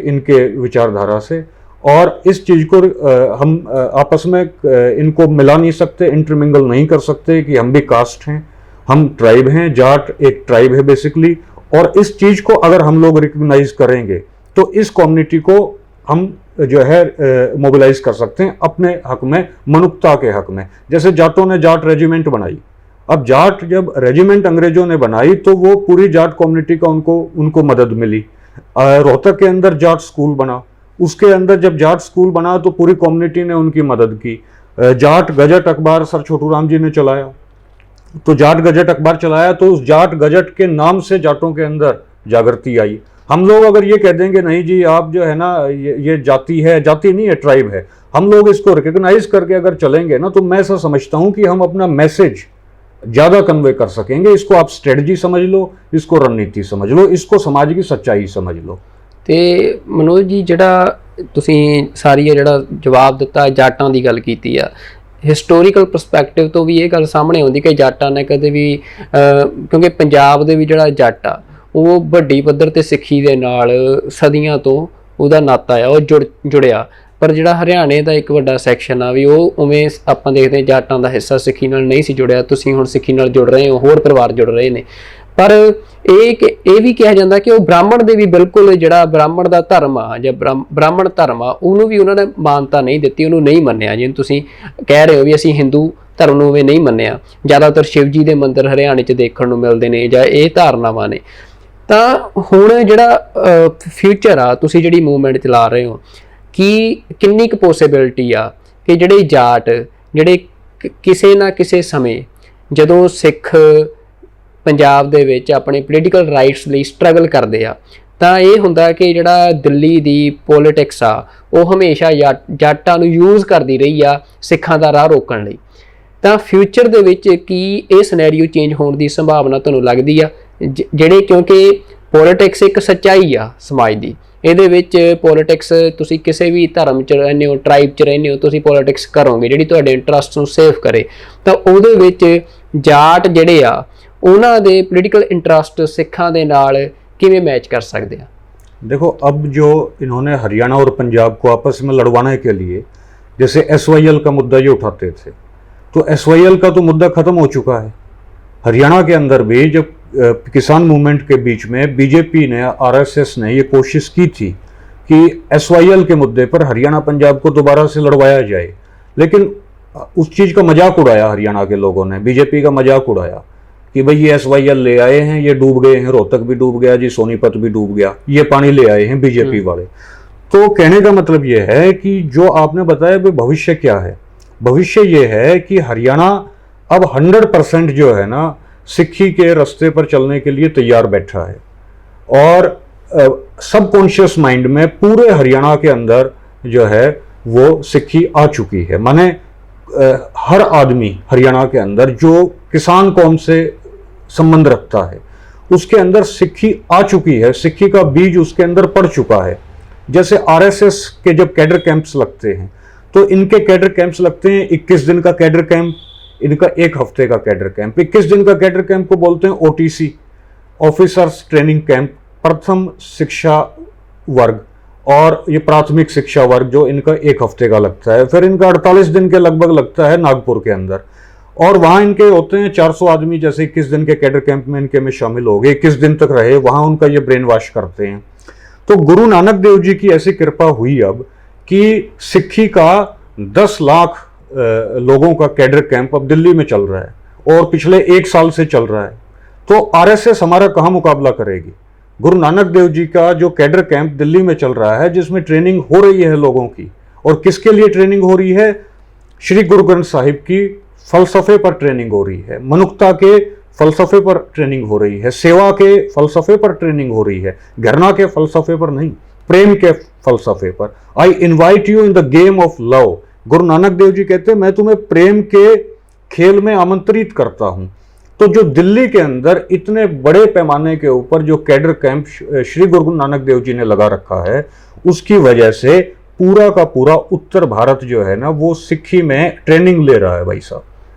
इनके विचारधारा से। और इस चीज़ को हम आपस में इनको मिला नहीं सकते, इंटरमिंगल नहीं कर सकते कि हम भी कास्ट हैं, हम ट्राइब हैं। जाट एक ट्राइब है बेसिकली। और इस चीज़ को अगर हम लोग रिकग्नाइज करेंगे तो इस कम्युनिटी को हम जो है मोबिलाइज कर सकते हैं अपने हक में, मनुष्यता के हक में। जैसे जाटों ने जाट रेजिमेंट बनाई। अब जाट जब रेजिमेंट अंग्रेजों ने बनाई तो वो पूरी जाट कम्युनिटी का उनको मदद मिली। रोहतक के अंदर जाट स्कूल बना, उसके अंदर जब जाट स्कूल बना तो पूरी कम्युनिटी ने उनकी मदद की। जाट गजट अखबार सर छोटू राम जी ने चलाया, तो जाट गजट अखबार चलाया तो उस जाट गजट के नाम से जाटों के अंदर जागृति आई। हम लोग अगर ये कह देंगे नहीं जी आप जो है ना ये जाति है, जाति नहीं है, ट्राइब है, हम लोग इसको रिकग्नाइज करके अगर चलेंगे ना, तो मैं ऐसा समझता हूं कि हम अपना मैसेज ज़्यादा कन्वे कर सकेंगे। इसको आप स्ट्रेटजी समझ लो, इसको रणनीति समझ लो, इसको समाज की सच्चाई समझ लो। ਤੇ ਮਨੋਜ ਜੀ, ਜਿਹੜਾ ਤੁਸੀਂ ਸਾਰੀ ਇਹ ਜਿਹੜਾ ਜਵਾਬ ਦਿੱਤਾ ਜਾਟਾਂ ਦੀ ਗੱਲ ਕੀਤੀ ਆ, ਹਿਸਟੋਰੀਕਲ ਪਰਸਪੈਕਟਿਵ ਤੋਂ ਵੀ ਇਹ ਗੱਲ ਸਾਹਮਣੇ ਆਉਂਦੀ ਕਿ ਜਾਟਾਂ ਨੇ ਕਦੇ ਵੀ ਕਿਉਂਕਿ ਪੰਜਾਬ ਦੇ ਵੀ ਜਿਹੜਾ ਜੱਟ ਆ ਉਹ ਵੱਡੀ ਪੱਧਰ ਤੇ ਸਿੱਖੀ ਦੇ ਨਾਲ ਸਦੀਆਂ ਤੋਂ ਉਹਦਾ ਨਾਤਾ ਆ, ਉਹ ਜੁੜਿਆ। ਪਰ ਜਿਹੜਾ ਹਰਿਆਣੇ ਦਾ ਇੱਕ ਵੱਡਾ ਸੈਕਸ਼ਨ ਆ ਵੀ ਉਹ ਉਵੇਂ ਆਪਾਂ ਦੇਖਦੇ ਹਾਂ ਜਾਟਾਂ ਦਾ ਹਿੱਸਾ ਸਿੱਖੀ ਨਾਲ ਨਹੀਂ ਸੀ ਜੁੜਿਆ। ਤੁਸੀਂ ਹੁਣ ਸਿੱਖੀ ਨਾਲ ਜੁੜ ਰਹੇ ਹੋ, ਹੋਰ ਪਰਿਵਾਰ ਜੁੜ ਰਹੇ ਨੇ। ਪਰ ਇਹ ਵੀ ਕਿਹਾ ਜਾਂਦਾ ਕਿ ਉਹ ਬ੍ਰਾਹਮਣ ਦੇ ਵੀ ਬਿਲਕੁਲ ਜਿਹੜਾ ਬ੍ਰਾਹਮਣ ਦਾ ਧਰਮ ਆ ਜਾਂ ਬ੍ਰਾਹਮਣ ਧਰਮ ਆ ਉਹਨੂੰ ਵੀ ਉਹਨਾਂ ਨੇ ਮਾਨਤਾ ਨਹੀਂ ਦਿੱਤੀ, ਉਹਨੂੰ ਨਹੀਂ ਮੰਨਿਆ। ਜਿਵੇਂ ਤੁਸੀਂ ਕਹਿ ਰਹੇ ਹੋ ਵੀ ਅਸੀਂ ਹਿੰਦੂ ਧਰਮ ਨੂੰ ਵੀ ਨਹੀਂ ਮੰਨਿਆ। ਜ਼ਿਆਦਾਤਰ ਸ਼ਿਵ ਜੀ ਦੇ ਮੰਦਿਰ ਹਰਿਆਣੇ 'ਚ ਦੇਖਣ ਨੂੰ ਮਿਲਦੇ ਨੇ ਜਾਂ ਇਹ ਧਾਰਨਾਵਾਂ ਨੇ। ਤਾਂ ਹੁਣ ਜਿਹੜਾ ਫਿਊਚਰ ਆ, ਤੁਸੀਂ ਜਿਹੜੀ ਮੂਵਮੈਂਟ ਚਲਾ ਰਹੇ ਹੋ, ਕਿੰਨੀ ਕੁ ਪੋਸੀਬਿਲਿਟੀ ਆ ਕਿ ਜਿਹੜੇ ਜਾਟ ਜਿਹੜੇ ਕਿਸੇ ਨਾ ਕਿਸੇ ਸਮੇਂ ਜਦੋਂ ਸਿੱਖ ਪੰਜਾਬ ਦੇ ਵਿੱਚ ਆਪਣੇ ਪੋਲੀਟੀਕਲ ਰਾਈਟਸ ਲਈ ਸਟਰਗਲ ਕਰਦੇ ਆ ਤਾਂ ਇਹ ਹੁੰਦਾ ਕਿ ਜਿਹੜਾ ਦਿੱਲੀ ਦੀ ਪੋਲੀਟਿਕਸ ਆ ਉਹ ਹਮੇਸ਼ਾ ਜਾਟਾਂ ਨੂੰ ਯੂਜ਼ ਕਰਦੀ ਰਹੀ ਆ ਸਿੱਖਾਂ ਦਾ ਰਾਹ ਰੋਕਣ ਲਈ। ਤਾਂ ਫਿਊਚਰ ਦੇ ਵਿੱਚ ਕੀ ਇਹ ਸਿਨੈਰੀਓ ਚੇਂਜ ਹੋਣ ਦੀ ਸੰਭਾਵਨਾ ਤੁਹਾਨੂੰ ਲੱਗਦੀ ਆ? ਜਿਹੜੇ ਕਿਉਂਕਿ ਪੋਲੀਟਿਕਸ ਇੱਕ ਸੱਚਾਈ ਆ ਸਮਾਜ ਦੀ, ਇਹਦੇ ਵਿੱਚ ਪੋਲੀਟਿਕਸ ਤੁਸੀਂ ਕਿਸੇ ਵੀ ਧਰਮ 'ਚ ਰਹਿੰਦੇ ਹੋ, ਟਰਾਈਬ 'ਚ ਰਹਿੰਦੇ ਹੋ, ਤੁਸੀਂ ਪੋਲੀਟਿਕਸ ਕਰੋਗੇ ਜਿਹੜੀ ਤੁਹਾਡੇ ਇੰਟਰਸਟ ਨੂੰ ਸੇਫ ਕਰੇ। ਤਾਂ ਉਹਦੇ ਵਿੱਚ ਜਾਟ ਜਿਹੜੇ ਆ ਉਹਨਾਂ ਦੇ ਪੋਲੀਟੀਕਲ ਇੰਟਰਸਟ ਸਿੱਖਾਂ ਦੇ ਨਾਲ किमें मैच कर सकते हैं? देखो, अब जो इन्होंने हरियाणा और पंजाब को आपस में लड़वाने के लिए जैसे SYL का मुद्दा ये उठाते थे, तो SYL का तो मुद्दा ख़त्म हो चुका है। हरियाणा के अंदर भी जब किसान मूवमेंट के बीच में बीजेपी ने, RSS ने ये कोशिश की थी कि SYL के मुद्दे पर हरियाणा पंजाब को दोबारा से लड़वाया जाए, लेकिन उस चीज़ का मजाक उड़ाया हरियाणा के लोगों ने, बीजेपी का मजाक उड़ाया कि भाई ये SYL ले आए हैं, ये डूब गए हैं, रोहतक भी डूब गया जी, सोनीपत भी डूब गया, ये पानी ले आए हैं बीजेपी वाले। तो कहने का मतलब ये है कि जो आपने बताया भाई भविष्य क्या है, भविष्य ये है कि हरियाणा अब 100% जो है ना सिक्खी के रास्ते पर चलने के लिए तैयार बैठा है, और सबकॉन्शियस माइंड में पूरे हरियाणा के अंदर जो है वो सिक्खी आ चुकी है। माने हर आदमी हरियाणा के अंदर जो किसान कौम से संबंध रखता है उसके अंदर सिक्खी आ चुकी है, सिक्खी का बीज उसके अंदर पड़ चुका है। जैसे RSS के जब कैडर कैंप्स लगते हैं तो इनके कैडर कैंप्स लगते हैं 21 दिन का कैडर कैंप, इनका 1 हफ्ते का कैडर कैंप। 21 दिन का कैडर कैंप को बोलते हैं OTC, ऑफिसर्स ट्रेनिंग कैंप, प्रथम शिक्षा वर्ग, और ये प्राथमिक शिक्षा वर्ग जो इनका 1 हफ्ते का लगता है। फिर इनका 48 दिन के लगभग लगता है नागपुर के अंदर, और वहाँ इनके होते हैं 400 आदमी, जैसे 21 दिन के कैडर कैंप में इनके में शामिल हो गए, 21 दिन तक रहे वहाँ, उनका ये ब्रेन वॉश करते हैं। तो गुरु नानक देव जी की ऐसी कृपा हुई अब कि सिक्खी का 10 लाख लोगों का कैडर कैंप अब दिल्ली में चल रहा है, और पिछले 1 साल से चल रहा है। तो RSS हमारा कहाँ मुकाबला करेगी? गुरु नानक देव जी का जो कैडर कैंप दिल्ली में चल रहा है, जिसमें ट्रेनिंग हो रही है लोगों की, और किसके लिए ट्रेनिंग हो रही है? श्री गुरु ग्रंथ साहिब की फलसफे पर ट्रेनिंग हो रही है, मनुष्यता के फलसफे पर ट्रेनिंग हो रही है, सेवा के फलसफे पर ट्रेनिंग हो रही है, घृणा के फलसफे पर नहीं, प्रेम के फलसफे पर। I invite you in the game of love. Guru Nanak Dev ji कहते हैं मैं तुम्हें प्रेम के खेल में आमंत्रित करता हूं। तो जो दिल्ली के अंदर इतने बड़े पैमाने के ऊपर जो कैडर कैंप श्री गुरु नानक देव जी ने लगा रखा है, उसकी वजह से पूरा का पूरा उत्तर भारत जो है ना वो सिक्खी में ट्रेनिंग ले रहा है भाई साहब।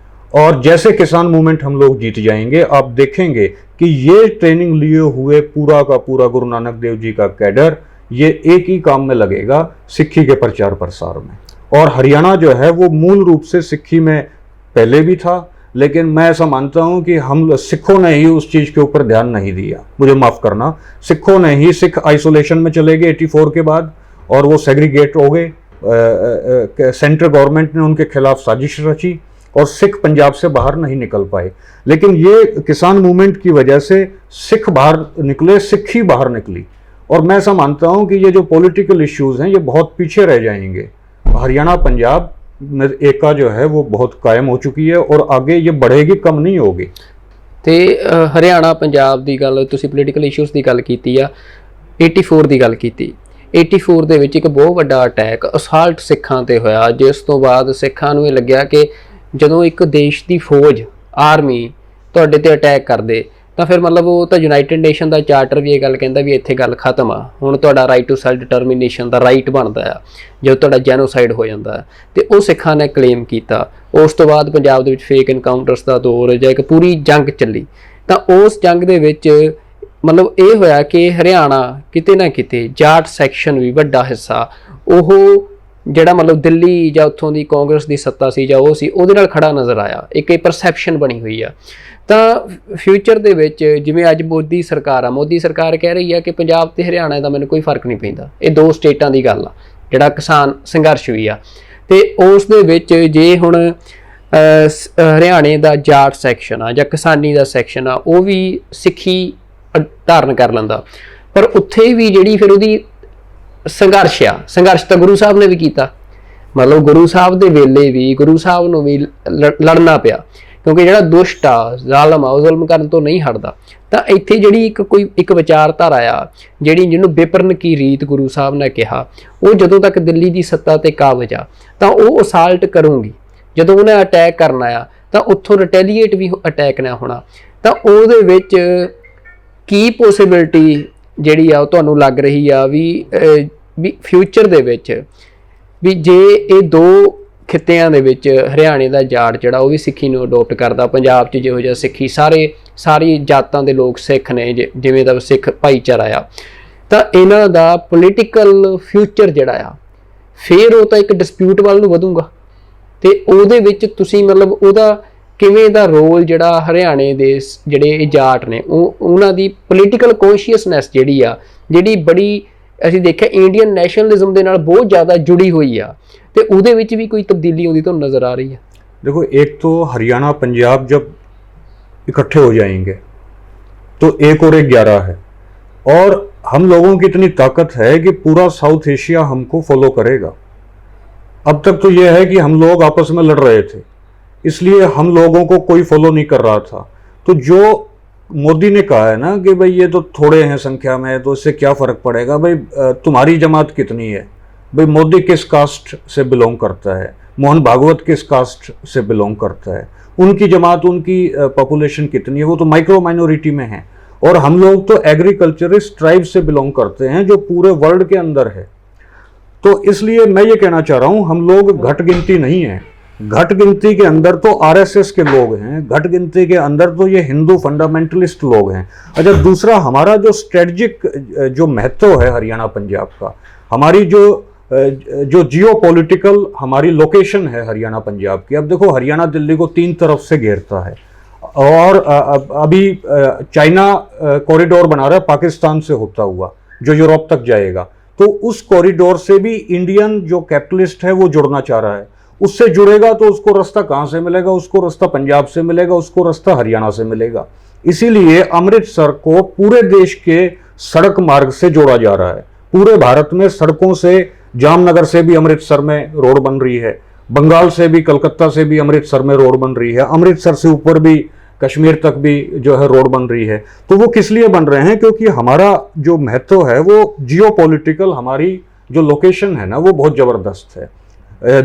और जैसे किसान मूवमेंट हम लोग जीत जाएंगे, आप देखेंगे कि ये ट्रेनिंग लिए हुए पूरा का पूरा गुरु नानक देव जी का कैडर ये एक ही काम में लगेगा, सिक्खी के प्रचार प्रसार में। और हरियाणा जो है वो मूल रूप से सिक्खी में पहले भी था, लेकिन मैं ऐसा मानता हूं कि हम सिखों ने ही उस चीज़ के ऊपर ध्यान नहीं दिया, मुझे माफ़ करना, सिखों ने ही, सिख आइसोलेशन में चले गए 84 के बाद, और वो सेग्रीगेट हो गए। सेंट्रल गवर्नमेंट ने उनके खिलाफ साजिश रची और सिख पंजाब से बाहर नहीं निकल पाए। लेकिन ये किसान मूवमेंट की वजह से सिख बाहर निकले, सिक्खी बाहर निकली। और मैं ऐसा मानता हूं कि ये जो पॉलिटिकल इश्यूज हैं ये बहुत पीछे रह जाएंगे। हरियाणा पंजाब में एकता जो है वो बहुत कायम हो चुकी है, और आगे ये बढ़ेगी, कम नहीं होगी। ਤੇ ਹਰਿਆਣਾ ਪੰਜਾਬ ਦੀ ਗੱਲ, ਤੁਸੀਂ ਪੋਲੀਟੀਕਲ ਇਸ਼ੂਜ਼ ਦੀ ਗੱਲ ਕੀਤੀ ਆ, 84 ਦੀ ਗੱਲ ਕੀਤੀ। 84 ਦੇ ਵਿੱਚ ਇੱਕ ਬਹੁਤ ਵੱਡਾ ਅਟੈਕ ਅਸਾਲਟ ਸਿੱਖਾਂ ਤੇ ਹੋਇਆ, ਜਿਸ ਤੋਂ ਬਾਅਦ ਸਿੱਖਾਂ ਨੂੰ ਇਹ ਲੱਗਿਆ ਕਿ ਜਦੋਂ ਇੱਕ ਦੇਸ਼ ਦੀ ਫੌਜ, ਆਰਮੀ ਤੁਹਾਡੇ ਤੇ ਅਟੈਕ ਕਰਦੇ ਤਾਂ ਫਿਰ ਮਤਲਬ ਉਹ ਤਾਂ ਯੂਨਾਈਟਿਡ ਨੇਸ਼ਨ ਦਾ ਚਾਰਟਰ ਵੀ ਇਹ ਗੱਲ ਕਹਿੰਦਾ ਵੀ ਇੱਥੇ ਗੱਲ ਖਤਮ ਆ, ਹੁਣ ਤੁਹਾਡਾ ਰਾਈਟ ਟੂ ਸੈਲਫ ਡਿਟਰਮੀਨੇਸ਼ਨ ਦਾ ਰਾਈਟ ਬਣਦਾ ਆ ਜਦੋਂ ਤੁਹਾਡਾ ਜੈਨੋਸਾਈਡ ਹੋ ਜਾਂਦਾ। ਤੇ ਉਹ ਸਿੱਖਾਂ ਨੇ ਕਲੇਮ ਕੀਤਾ। ਉਸ ਤੋਂ ਬਾਅਦ ਪੰਜਾਬ ਦੇ ਵਿੱਚ ਫੇਕ ਇਨਕਾਊਂਟਰਸ ਦਾ ਦੌਰ ਜਾਂ ਇੱਕ ਪੂਰੀ ਜੰਗ ਚੱਲੀ। ਤਾਂ ਉਸ ਜੰਗ ਦੇ ਵਿੱਚ ਮਤਲਬ ਇਹ ਹੋਇਆ ਕਿ ਹਰਿਆਣਾ ਕਿਤੇ ਨਾ ਕਿਤੇ ਜਾਟ ਸੈਕਸ਼ਨ ਵੀ ਵੱਡਾ ਹਿੱਸਾ ਉਹ ਜਿਹੜਾ ਮਤਲਬ ਦਿੱਲੀ ਜਾਂ ਉੱਥੋਂ ਦੀ ਕਾਂਗਰਸ ਦੀ ਸੱਤਾ ਸੀ ਜਾਂ ਉਹ ਸੀ ਉਹਦੇ ਨਾਲ ਖੜਾ ਨਜ਼ਰ ਆਇਆ। ਇੱਕ ਇਹ ਪਰਸੈਪਸ਼ਨ ਬਣੀ ਹੋਈ ਆ। ਤਾਂ ਫਿਊਚਰ ਦੇ ਵਿੱਚ ਜਿਵੇਂ ਅੱਜ ਮੋਦੀ ਸਰਕਾਰ ਆ, ਮੋਦੀ ਸਰਕਾਰ ਕਹਿ ਰਹੀ ਆ ਕਿ ਪੰਜਾਬ ਤੇ ਹਰਿਆਣਾ ਦਾ ਮੈਨੂੰ ਕੋਈ ਫਰਕ ਨਹੀਂ ਪੈਂਦਾ, ਇਹ 2 ਸਟੇਟਾਂ ਦੀ ਗੱਲ ਆ, ਜਿਹੜਾ ਕਿਸਾਨ ਸੰਘਰਸ਼ ਵੀ ਆ। ਤੇ ਉਸ ਦੇ ਵਿੱਚ ਜੇ ਹੁਣ ਹਰਿਆਣੇ ਦਾ ਜਾਟ ਸੈਕਸ਼ਨ ਆ ਜਾਂ ਕਿਸਾਨੀ ਦਾ ਸੈਕਸ਼ਨ ਆ ਉਹ ਵੀ ਸਿੱਖੀ ਧਾਰਨ ਕਰ ਲੈਂਦਾ, ਪਰ ਉੱਥੇ ਵੀ ਜਿਹੜੀ ਫਿਰ ਉਹਦੀ ਸੰਘਰਸ਼ ਆ, ਸੰਘਰਸ਼ ਤਾਂ ਗੁਰੂ ਸਾਹਿਬ ਨੇ ਵੀ ਕੀਤਾ। ਮਤਲਬ ਗੁਰੂ ਸਾਹਿਬ ਦੇ ਵੇਲੇ ਵੀ ਗੁਰੂ ਸਾਹਿਬ ਨੂੰ ਵੀ ਲੜਨਾ ਪਿਆ, ਕਿਉਂਕਿ ਜਿਹੜਾ ਦੁਸ਼ਟ ਆ, ਜ਼ਾਲਮ ਆ, ਉਹ ਜ਼ੁਲਮ ਕਰਨ ਤੋਂ ਨਹੀਂ ਹਟਦਾ। ਤਾਂ ਇੱਥੇ ਜਿਹੜੀ ਇੱਕ ਵਿਚਾਰਧਾਰਾ ਆ ਜਿਹੜੀ ਜਿਹਨੂੰ ਵਿਪਰਨ ਕੀ ਰੀਤ ਗੁਰੂ ਸਾਹਿਬ ਨੇ ਕਿਹਾ, ਉਹ ਜਦੋਂ ਤੱਕ ਦਿੱਲੀ ਦੀ ਸੱਤਾ ਤੇ ਕਾਬਜ ਆ ਤਾਂ ਉਹ ਅਸਾਲਟ ਕਰੂੰਗੀ। ਜਦੋਂ ਉਹਨੇ ਅਟੈਕ ਕਰਨਾ ਆ ਤਾਂ ਉੱਥੋਂ ਰਿਟੈਲੀਏਟ ਵੀ ਅਟੈਕ ਨਾ ਹੋਣਾ। ਤਾਂ ਉਹਦੇ ਵਿੱਚ ਕੀ ਪੋਸੀਬਿਲਿਟੀ ਜਿਹੜੀ ਆ ਉਹ ਤੁਹਾਨੂੰ ਲੱਗ ਰਹੀ ਆ ਵੀ ਫਿਊਚਰ ਦੇ ਵਿੱਚ ਵੀ ਜੇ ਇਹ 2 ਖਿੱਤਿਆਂ ਦੇ ਵਿੱਚ ਹਰਿਆਣੇ ਦਾ ਜਾਟ ਜਿਹੜਾ ਉਹ ਵੀ ਸਿੱਖੀ ਨੂੰ ਅਡੋਪਟ ਕਰਦਾ, ਪੰਜਾਬ 'ਚ ਜਿਹੋ ਜਿਹਾ ਸਿੱਖੀ ਸਾਰੀ ਜਾਤਾਂ ਦੇ ਲੋਕ ਸਿੱਖ ਨੇ, ਜਿਵੇਂ ਦਾ ਸਿੱਖ ਭਾਈਚਾਰਾ ਆ, ਤਾਂ ਇਹਨਾਂ ਦਾ ਪੋਲੀਟੀਕਲ ਫਿਊਚਰ ਜਿਹੜਾ ਆ ਫਿਰ ਉਹ ਤਾਂ ਇੱਕ ਡਿਸਪਿਊਟ ਵੱਲ ਨੂੰ ਵਧੂਗਾ। ਤੇ ਉਹਦੇ ਵਿੱਚ ਤੁਸੀਂ ਮਤਲਬ ਉਹਦਾ ਕਿਵੇਂ ਦਾ ਰੋਲ ਜਿਹੜਾ ਹਰਿਆਣੇ ਦੇ ਜਿਹੜੇ ਜਾਟ ਨੇ ਉਹਨਾਂ ਦੀ ਪੋਲੀਟੀਕਲ ਕੌਨਸ਼ੀਅਸਨੈਸ ਜਿਹੜੀ ਆ, ਜਿਹੜੀ ਬੜੀ ਅਸੀਂ ਦੇਖਿਆ ਇੰਡੀਅਨ ਨੈਸ਼ਨਲਿਜ਼ਮ ਦੇ ਨਾਲ ਬਹੁਤ ਜ਼ਿਆਦਾ ਜੁੜੀ ਹੋਈ ਆ, ਤੇ ਉਹਦੇ ਵਿੱਚ ਵੀ ਕੋਈ ਤਬਦੀਲੀ ਆਉਂਦੀ ਤੁਹਾਨੂੰ ਨਜ਼ਰ ਆ ਰਹੀ ਹੈ? देखो, एक तो हरियाणा पंजाब जब इकट्ठे हो जाएंगे तो एक और एक 11 है, और हम लोगों की इतनी ताकत है कि पूरा साउथ एशिया हमको फॉलो करेगा। अब तक तो यह है कि हम लोग आपस में लड़ रहे थे, इसलिए हम लोगों को कोई फॉलो नहीं कर रहा था। तो जो मोदी ने कहा है ना कि भाई ये तो थोड़े हैं संख्या में, तो इससे क्या फर्क पड़ेगा, भाई तुम्हारी जमात कितनी है, भाई मोदी किस कास्ट से बिलोंग करता है, मोहन भागवत किस कास्ट से बिलोंग करता है, उनकी जमात, उनकी पॉपुलेशन कितनी है, वो तो माइक्रो माइनॉरिटी में है। और हम लोग तो एग्रीकल्चरिस्ट ट्राइब से बिलोंग करते हैं जो पूरे वर्ल्ड के अंदर है। तो इसलिए मैं ये कहना चाह रहा हूं, हम लोग घट गिनती नहीं है। घट गिनती के अंदर तो आरएसएस के लोग हैं, घट गिनती के अंदर तो ये हिंदू फंडामेंटलिस्ट लोग हैं। अच्छा, दूसरा हमारा जो स्ट्रेटजिक जो महत्व है हरियाणा पंजाब का, हमारी जो जियो पॉलिटिकल हमारी लोकेशन है हरियाणा पंजाब की। अब देखो, हरियाणा दिल्ली को 3 तरफ से घेरता है, और अभी चाइना कॉरिडोर बना रहा है पाकिस्तान से होता हुआ, जो यूरोप तक जाएगा। तो उस कॉरिडोर से भी इंडियन जो कैपिटलिस्ट है वो जुड़ना चाह रहा है। उससे जुड़ेगा तो उसको रास्ता कहाँ से मिलेगा? उसको रास्ता पंजाब से मिलेगा, उसको रास्ता हरियाणा से मिलेगा। इसीलिए अमृतसर को पूरे देश के सड़क मार्ग से जोड़ा जा रहा है। पूरे भारत में सड़कों से, जामनगर से भी अमृतसर में रोड बन रही है, बंगाल से भी, कलकत्ता से भी अमृतसर में रोड बन रही है, अमृतसर से ऊपर भी कश्मीर तक भी जो है रोड बन रही है। तो वो किस लिए बन रहे हैं? क्योंकि हमारा जो महत्व है वो जियो पॉलिटिकल, हमारी जो लोकेशन है ना वो बहुत ज़बरदस्त है।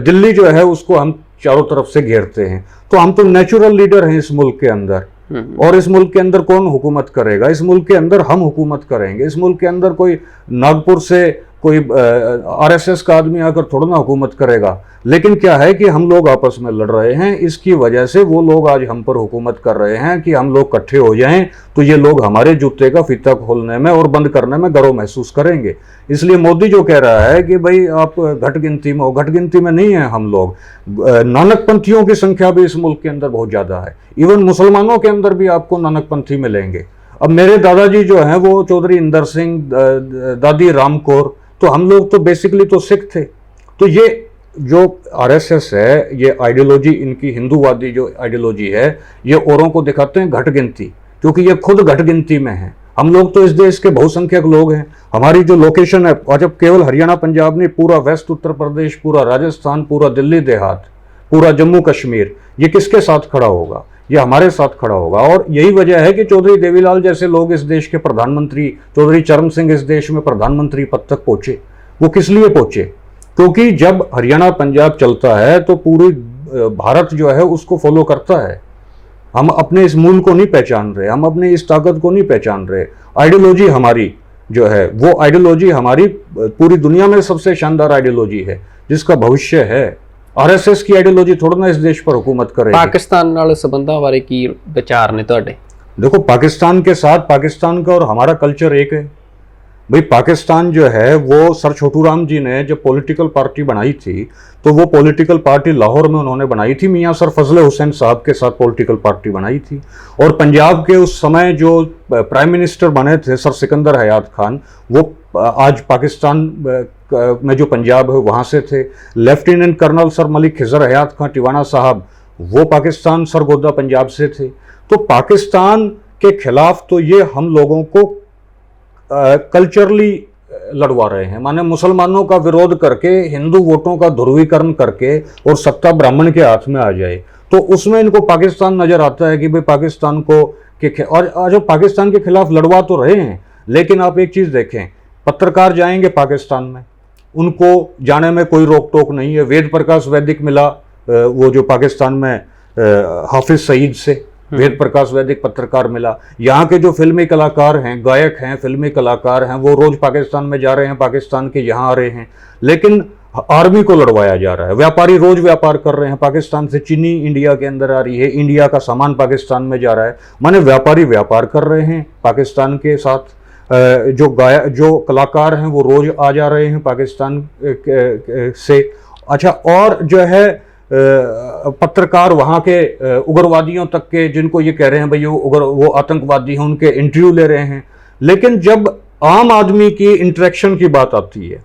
दिल्ली जो है उसको हम चारों तरफ से घेरते हैं, तो हम तो नेचुरल लीडर हैं इस मुल्क के अंदर। और इस मुल्क के अंदर कौन हुकूमत करेगा? इस मुल्क के अंदर हम हुकूमत करेंगे। इस मुल्क के अंदर कोई नागपुर से कोई आरएसएस का आदमी आकर थोड़ा ना हुकूमत करेगा। लेकिन क्या है कि हम लोग आपस में लड़ रहे हैं, इसकी वजह से वो लोग आज हम पर हुकूमत कर रहे हैं कि हम लोग इकट्ठे हो जाएं तो ये लोग हमारे जूते का फीता खोलने में और बंद करने में गर्व महसूस करेंगे। इसलिए मोदी जो कह रहा है कि भाई आप घट गिनती में हो, घट गिनती में नहीं है हम लोग। नानकपंथियों की संख्या भी इस मुल्क के अंदर बहुत ज़्यादा है। इवन मुसलमानों के अंदर भी आपको नानकपंथी मिलेंगे। अब मेरे दादाजी जो हैं वो चौधरी इंदर सिंह, दादी राम कौर, तो हम लोग तो बेसिकली तो सिख थे। तो ये जो आरएसएस है, ये आइडियोलॉजी इनकी हिंदूवादी जो आइडियोलॉजी है, ये औरों को दिखाते हैं घट गिनती, क्योंकि ये खुद घट गिनती में है। हम लोग तो इस देश के बहुसंख्यक लोग हैं। हमारी जो लोकेशन है, और जब केवल हरियाणा पंजाब नहीं, पूरा वेस्ट उत्तर प्रदेश, पूरा राजस्थान, पूरा दिल्ली देहात, पूरा जम्मू कश्मीर, ये किसके साथ खड़ा होगा? ये हमारे साथ खड़ा होगा। और यही वजह है कि चौधरी देवीलाल जैसे लोग इस देश के प्रधानमंत्री, चौधरी चरण सिंह इस देश में प्रधानमंत्री पद तक पहुंचे। वो किस लिए पहुंचे? क्योंकि जब हरियाणा पंजाब चलता है तो पूरी भारत जो है उसको फॉलो करता है। हम अपने इस मूल को नहीं पहचान रहे, हम अपने इस ताकत को नहीं पहचान रहे। आइडियोलॉजी हमारी जो है, वो आइडियोलॉजी हमारी पूरी दुनिया में सबसे शानदार आइडियोलॉजी है, जिसका भविष्य है। आरएसएस की आइडियोलॉजी थोड़ा ना इस देश पर हुकूमत करेगी। पाकिस्तान नाल संबंधां बारे की विचार ने तुहाडे? देखो, पाकिस्तान के साथ पाकिस्तान का और हमारा कल्चर एक है भाई। पाकिस्तान जो है वो सर छोटू राम जी ने जब पॉलिटिकल पार्टी बनाई थी, तो वो पॉलिटिकल पार्टी लाहौर में उन्होंने बनाई थी, मियां सर फजल हुसैन साहब के साथ पॉलिटिकल पार्टी बनाई थी। और पंजाब के उस समय जो प्राइम मिनिस्टर बने थे सर सिकंदर हयात खान, वो आज पाकिस्तान में जो पंजाब है वहाँ से थे। Lieutenant colonel sir Malik Khizar Hayat Khan Tiwana sahib, वो पाकिस्तान सरगोदा पंजाब से थे। तो पाकिस्तान के खिलाफ तो ये हम लोगों को कल्चरली लड़वा रहे हैं, माने मुसलमानों का विरोध करके, हिंदू वोटों का ध्रुवीकरण करके और सत्ता ब्राह्मण के हाथ में आ जाए, तो उसमें इनको पाकिस्तान नजर आता है कि भाई पाकिस्तान को और जो पाकिस्तान के खिलाफ लड़वा तो रहे हैं। लेकिन आप एक चीज़ देखें, पत्रकार जाएंगे पाकिस्तान में, उनको जाने में कोई रोक टोक नहीं है। वेद प्रकाश वैदिक मिला वो जो पाकिस्तान में हाफिज सईद से, वेद प्रकाश वैदिक पत्रकार मिला। यहाँ के जो फिल्मी कलाकार हैं, गायक हैं, फिल्मी कलाकार हैं, वो रोज पाकिस्तान में जा रहे हैं, पाकिस्तान के यहाँ आ रहे हैं। लेकिन आर्मी को लड़वाया जा रहा है। व्यापारी रोज व्यापार कर रहे हैं, पाकिस्तान से चीनी इंडिया के अंदर आ रही है, इंडिया का सामान पाकिस्तान में जा रहा है। माने व्यापारी व्यापार कर रहे हैं पाकिस्तान के साथ। जो कलाकार हैं वो रोज आ जा रहे हैं पाकिस्तान से। अच्छा, और जो है पत्रकार वहाँ के उग्रवादियों तक के, जिनको ये कह रहे हैं भाई वो आतंकवादी हैं, उनके इंटरव्यू ले रहे हैं। लेकिन जब आम आदमी की इंटरेक्शन की बात आती है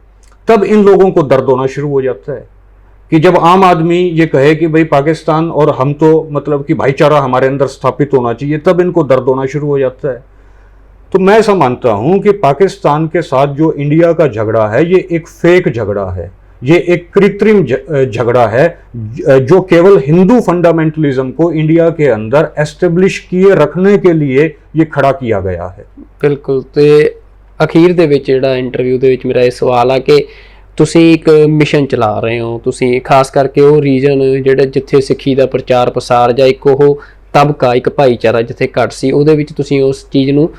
तब इन लोगों को दर्द होना शुरू हो जाता है कि जब आम आदमी ये कहे कि भाई पाकिस्तान और हम तो मतलब कि भाईचारा हमारे अंदर स्थापित होना चाहिए, तब इनको दर्द होना शुरू हो जाता है। तो मैं ऐसा मानता हूं कि पाकिस्तान के साथ जो इंडिया का झगड़ा है ये एक फेक झगड़ा है, ये एक कृत्रिम झगड़ा है जो केवल हिंदू फंडामेंटलिज्म को इंडिया के अंदर एस्टेब्लिश किए रखने के लिए ये खड़ा किया गया है। ਬਿਲਕੁਲ। ਤੇ ਅਖੀਰ ਦੇ ਵਿੱਚ ਜਿਹੜਾ ਇੰਟਰਵਿਊ ਦੇ ਵਿੱਚ ਮੇਰਾ ਇਹ ਸਵਾਲ ਆ ਕਿ ਤੁਸੀਂ ਇੱਕ ਮਿਸ਼ਨ ਚਲਾ ਰਹੇ ਹੋ, ਤੁਸੀਂ ਖਾਸ ਕਰਕੇ ਉਹ ਰੀਜਨ ਜਿਹੜਾ ਜਿੱਥੇ ਸਿੱਖੀ ਦਾ ਪ੍ਰਚਾਰ ਪ੍ਰਸਾਰ ਜਾਂ ਇੱਕ ਉਹ ਤਬਕਾ, ਇੱਕ ਭਾਈਚਾਰਾ ਜਿੱਥੇ ਘੱਟ ਸੀ, ਉਹਦੇ ਵਿੱਚ ਤੁਸੀਂ ਉਸ ਚੀਜ਼ ਨੂੰ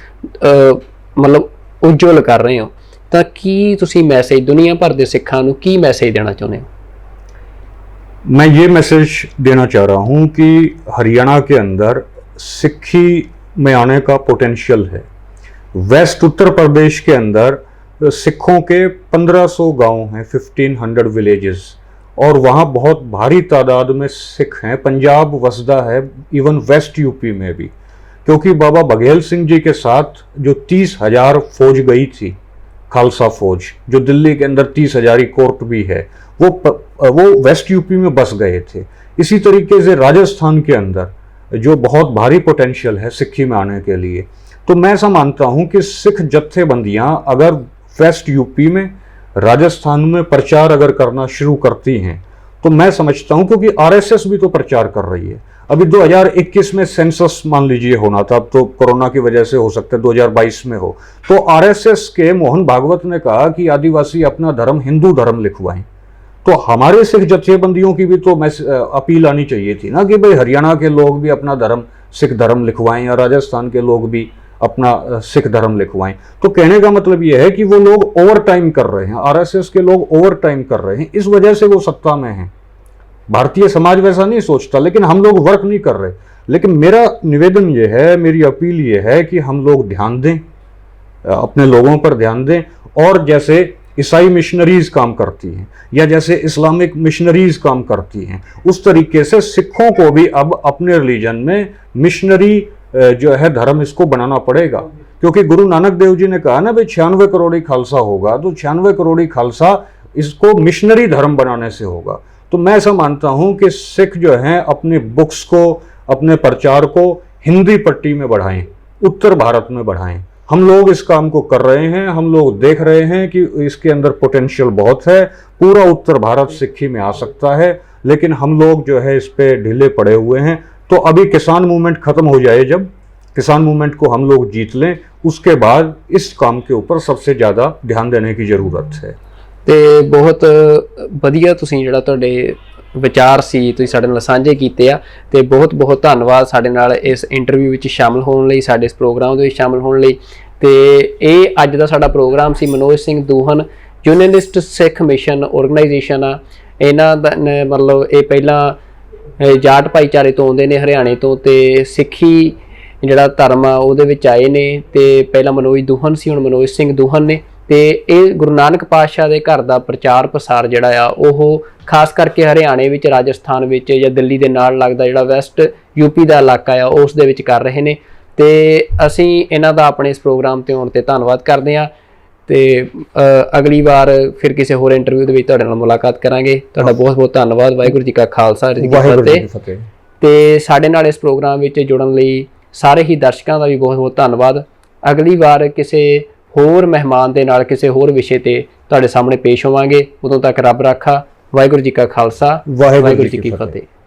ਮਤਲਬ ਉਜਵਲ ਕਰ ਰਹੇ ਹੋ, ਤਾਂ ਕੀ ਤੁਸੀਂ ਮੈਸੇਜ ਦੁਨੀਆ ਭਰ ਦੇ ਸਿੱਖਾਂ ਨੂੰ ਕੀ ਮੈਸੇਜ ਦੇਣਾ ਚਾਹੁੰਦੇ ਹੋ? मैं ये मैसेज देना चाह रहा हूँ कि हरियाणा के अंदर सिक्खी में आने का पोटेंशियल है। वेस्ट उत्तर प्रदेश के अंदर सिखों के 1500 गांव हैं, 1500 विलेजेस, और वहाँ बहुत भारी तादाद में सिख हैं। पंजाब वसदा है, इवन वेस्ट यूपी में भी, क्योंकि बाबा बघेल सिंह जी के साथ जो 30,000 फौज गई थी, खालसा फौज, जो दिल्ली के अंदर 30,000 कोर्ट भी है, वो वेस्ट यूपी में बस गए थे। इसी तरीके से राजस्थान के अंदर जो बहुत भारी पोटेंशियल है सिक्खी में आने के लिए, तो मैं ऐसा मानता हूं कि सिख जत्थेबंदियां अगर वेस्ट यूपी में, राजस्थान में प्रचार अगर करना शुरू करती हैं, तो मैं समझता हूं, क्योंकि आरएसएस भी तो प्रचार कर रही है। अभी 2021 में सेंसस मान लीजिए होना था, अब तो कोरोना की वजह से हो सकता है 2022 में हो, तो आरएसएस के मोहन भागवत ने कहा कि आदिवासी अपना धर्म हिंदू धर्म लिखवाएं। तो हमारे सिख जत्थेबंदियों की भी तो अपील आनी चाहिए थी ना कि भाई हरियाणा के लोग भी अपना धर्म सिख धर्म लिखवाएं या राजस्थान के लोग भी अपना सिख धर्म लिखवाएं। तो कहने का मतलब यह है कि वो लोग ओवर टाइम कर रहे हैं, आरएसएस के लोग ओवर टाइम कर रहे हैं, इस वजह से वो सत्ता में हैं। भारतीय समाज वैसा नहीं सोचता, लेकिन हम लोग वर्क नहीं कर रहे। लेकिन मेरा निवेदन ये है, मेरी अपील ये है कि हम लोग ध्यान दें, अपने लोगों पर ध्यान दें, और जैसे ईसाई मिशनरीज काम करती हैं या जैसे इस्लामिक मिशनरीज काम करती हैं, उस तरीके से सिखों को भी अब अपने रिलीजन में मिशनरी जो है धर्म इसको बनाना पड़ेगा। क्योंकि गुरु नानक देव जी ने कहा ना भाई 96 करोड़ी खालसा होगा, तो 96 करोड़ी खालसा इसको मिशनरी धर्म बनाने से होगा। तो मैं ऐसा मानता हूं कि सिख जो हैं अपने बुक्स को, अपने प्रचार को हिंदी पट्टी में बढ़ाएं, उत्तर भारत में बढ़ाएं। हम लोग इस काम को कर रहे हैं, हम लोग देख रहे हैं कि इसके अंदर पोटेंशियल बहुत है, पूरा उत्तर भारत सिक्खी में आ सकता है, लेकिन हम लोग जो है इस पे ढीले पड़े हुए हैं। तो अभी किसान मूवमेंट खत्म हो जाए, जब किसान मूवमेंट को हम लोग जीत लें, उसके बाद इस काम के ऊपर सबसे ज़्यादा ध्यान देने की ज़रूरत है। ਤੇ ਬਹੁਤ ਵਧੀਆ ਤੁਸੀਂ ਜਿਹੜਾ ਤੁਹਾਡੇ ਵਿਚਾਰ ਸੀ ਤੁਸੀਂ ਸਾਡੇ ਨਾਲ ਸਾਂਝੇ ਕੀਤੇ ਆ, ਤੇ ਬਹੁਤ ਬਹੁਤ ਧੰਨਵਾਦ ਸਾਡੇ ਨਾਲ ਇਸ ਇੰਟਰਵਿਊ ਵਿੱਚ ਸ਼ਾਮਲ ਹੋਣ ਲਈ, ਸਾਡੇ ਇਸ ਪ੍ਰੋਗਰਾਮ ਦੇ ਵਿੱਚ ਸ਼ਾਮਲ ਹੋਣ ਲਈ। ਤੇ ਇਹ ਅੱਜ ਦਾ ਸਾਡਾ ਪ੍ਰੋਗਰਾਮ ਸੀ ਮਨੋਜ ਸਿੰਘ ਦੂਹਨ, ਯੂਨੀਅਨਿਸਟ ਸਿੱਖ ਮਿਸ਼ਨ ਆਰਗੇਨਾਈਜੇਸ਼ਨ ਆ। ਇਹਨਾਂ ਦਾ ਮਤਲਬ ਇਹ ਪਹਿਲਾਂ ਜਾਟ ਭਾਈਚਾਰੇ ਤੋਂ ਆਉਂਦੇ ਨੇ, ਹਰਿਆਣੇ ਤੋਂ, ਤੇ ਸਿੱਖੀ ਜਿਹੜਾ ਧਰਮ ਆ ਉਹਦੇ ਵਿੱਚ ਆਏ ਨੇ। ਤੇ ਪਹਿਲਾਂ ਮਨੋਜ ਦੂਹਨ ਸੀ, ਹੁਣ ਮਨੋਜ ਸਿੰਘ ਦੂਹਨ ਨੇ। ਤੇ ਇਹ ਗੁਰੂ ਨਾਨਕ ਪਾਤਸ਼ਾਹ ਦੇ ਘਰ ਦਾ ਪ੍ਰਚਾਰ ਪ੍ਰਸਾਰ ਜਿਹੜਾ ਆ ਉਹ ਖਾਸ ਕਰਕੇ ਹਰਿਆਣੇ ਵਿੱਚ, ਰਾਜਸਥਾਨ ਵਿੱਚ ਜਾਂ ਦਿੱਲੀ ਦੇ ਨਾਲ ਲੱਗਦਾ ਜਿਹੜਾ ਵੈਸਟ ਯੂਪੀ ਦਾ ਇਲਾਕਾ ਆ ਉਸ ਦੇ ਵਿੱਚ ਕਰ ਰਹੇ ਨੇ। ਤੇ ਅਸੀਂ ਇਹਨਾਂ ਦਾ ਆਪਣੇ ਇਸ ਪ੍ਰੋਗਰਾਮ ਤੇ ਆਉਣ ਤੇ ਧੰਨਵਾਦ ਕਰਦੇ ਹਾਂ। ਤੇ ਅਗਲੀ ਵਾਰ ਫਿਰ ਕਿਸੇ ਹੋਰ ਇੰਟਰਵਿਊ ਦੇ ਵਿੱਚ ਤੁਹਾਡੇ ਨਾਲ ਮੁਲਾਕਾਤ ਕਰਾਂਗੇ। ਤੁਹਾਡਾ ਬਹੁਤ ਬਹੁਤ ਧੰਨਵਾਦ। ਵਾਹਿਗੁਰੂ ਜੀ ਕਾ ਖਾਲਸਾ, ਵਾਹਿਗੁਰੂ ਜੀ ਕੀ ਫਤਿਹ। ਤੇ ਸਾਡੇ ਨਾਲ ਇਸ ਪ੍ਰੋਗਰਾਮ ਵਿੱਚ ਜੁੜਨ ਲਈ ਸਾਰੇ ਹੀ ਦਰਸ਼ਕਾਂ ਦਾ ਵੀ ਬਹੁਤ ਬਹੁਤ ਧੰਨਵਾਦ। ਅਗਲੀ ਵਾਰ ਕਿਸੇ ਹੋਰ ਮਹਿਮਾਨ ਦੇ ਨਾਲ ਕਿਸੇ ਹੋਰ ਵਿਸ਼ੇ ਤੇ ਤੁਹਾਡੇ ਸਾਹਮਣੇ ਪੇਸ਼ ਹੋਵਾਂਗੇ। ਉਦੋਂ ਤੱਕ ਰੱਬ ਰਾਖਾ। ਵਾਹਿਗੁਰੂ ਜੀ ਕਾ ਖਾਲਸਾ, ਵਾਹਿਗੁਰੂ ਜੀ ਕੀ ਫਤਿਹ।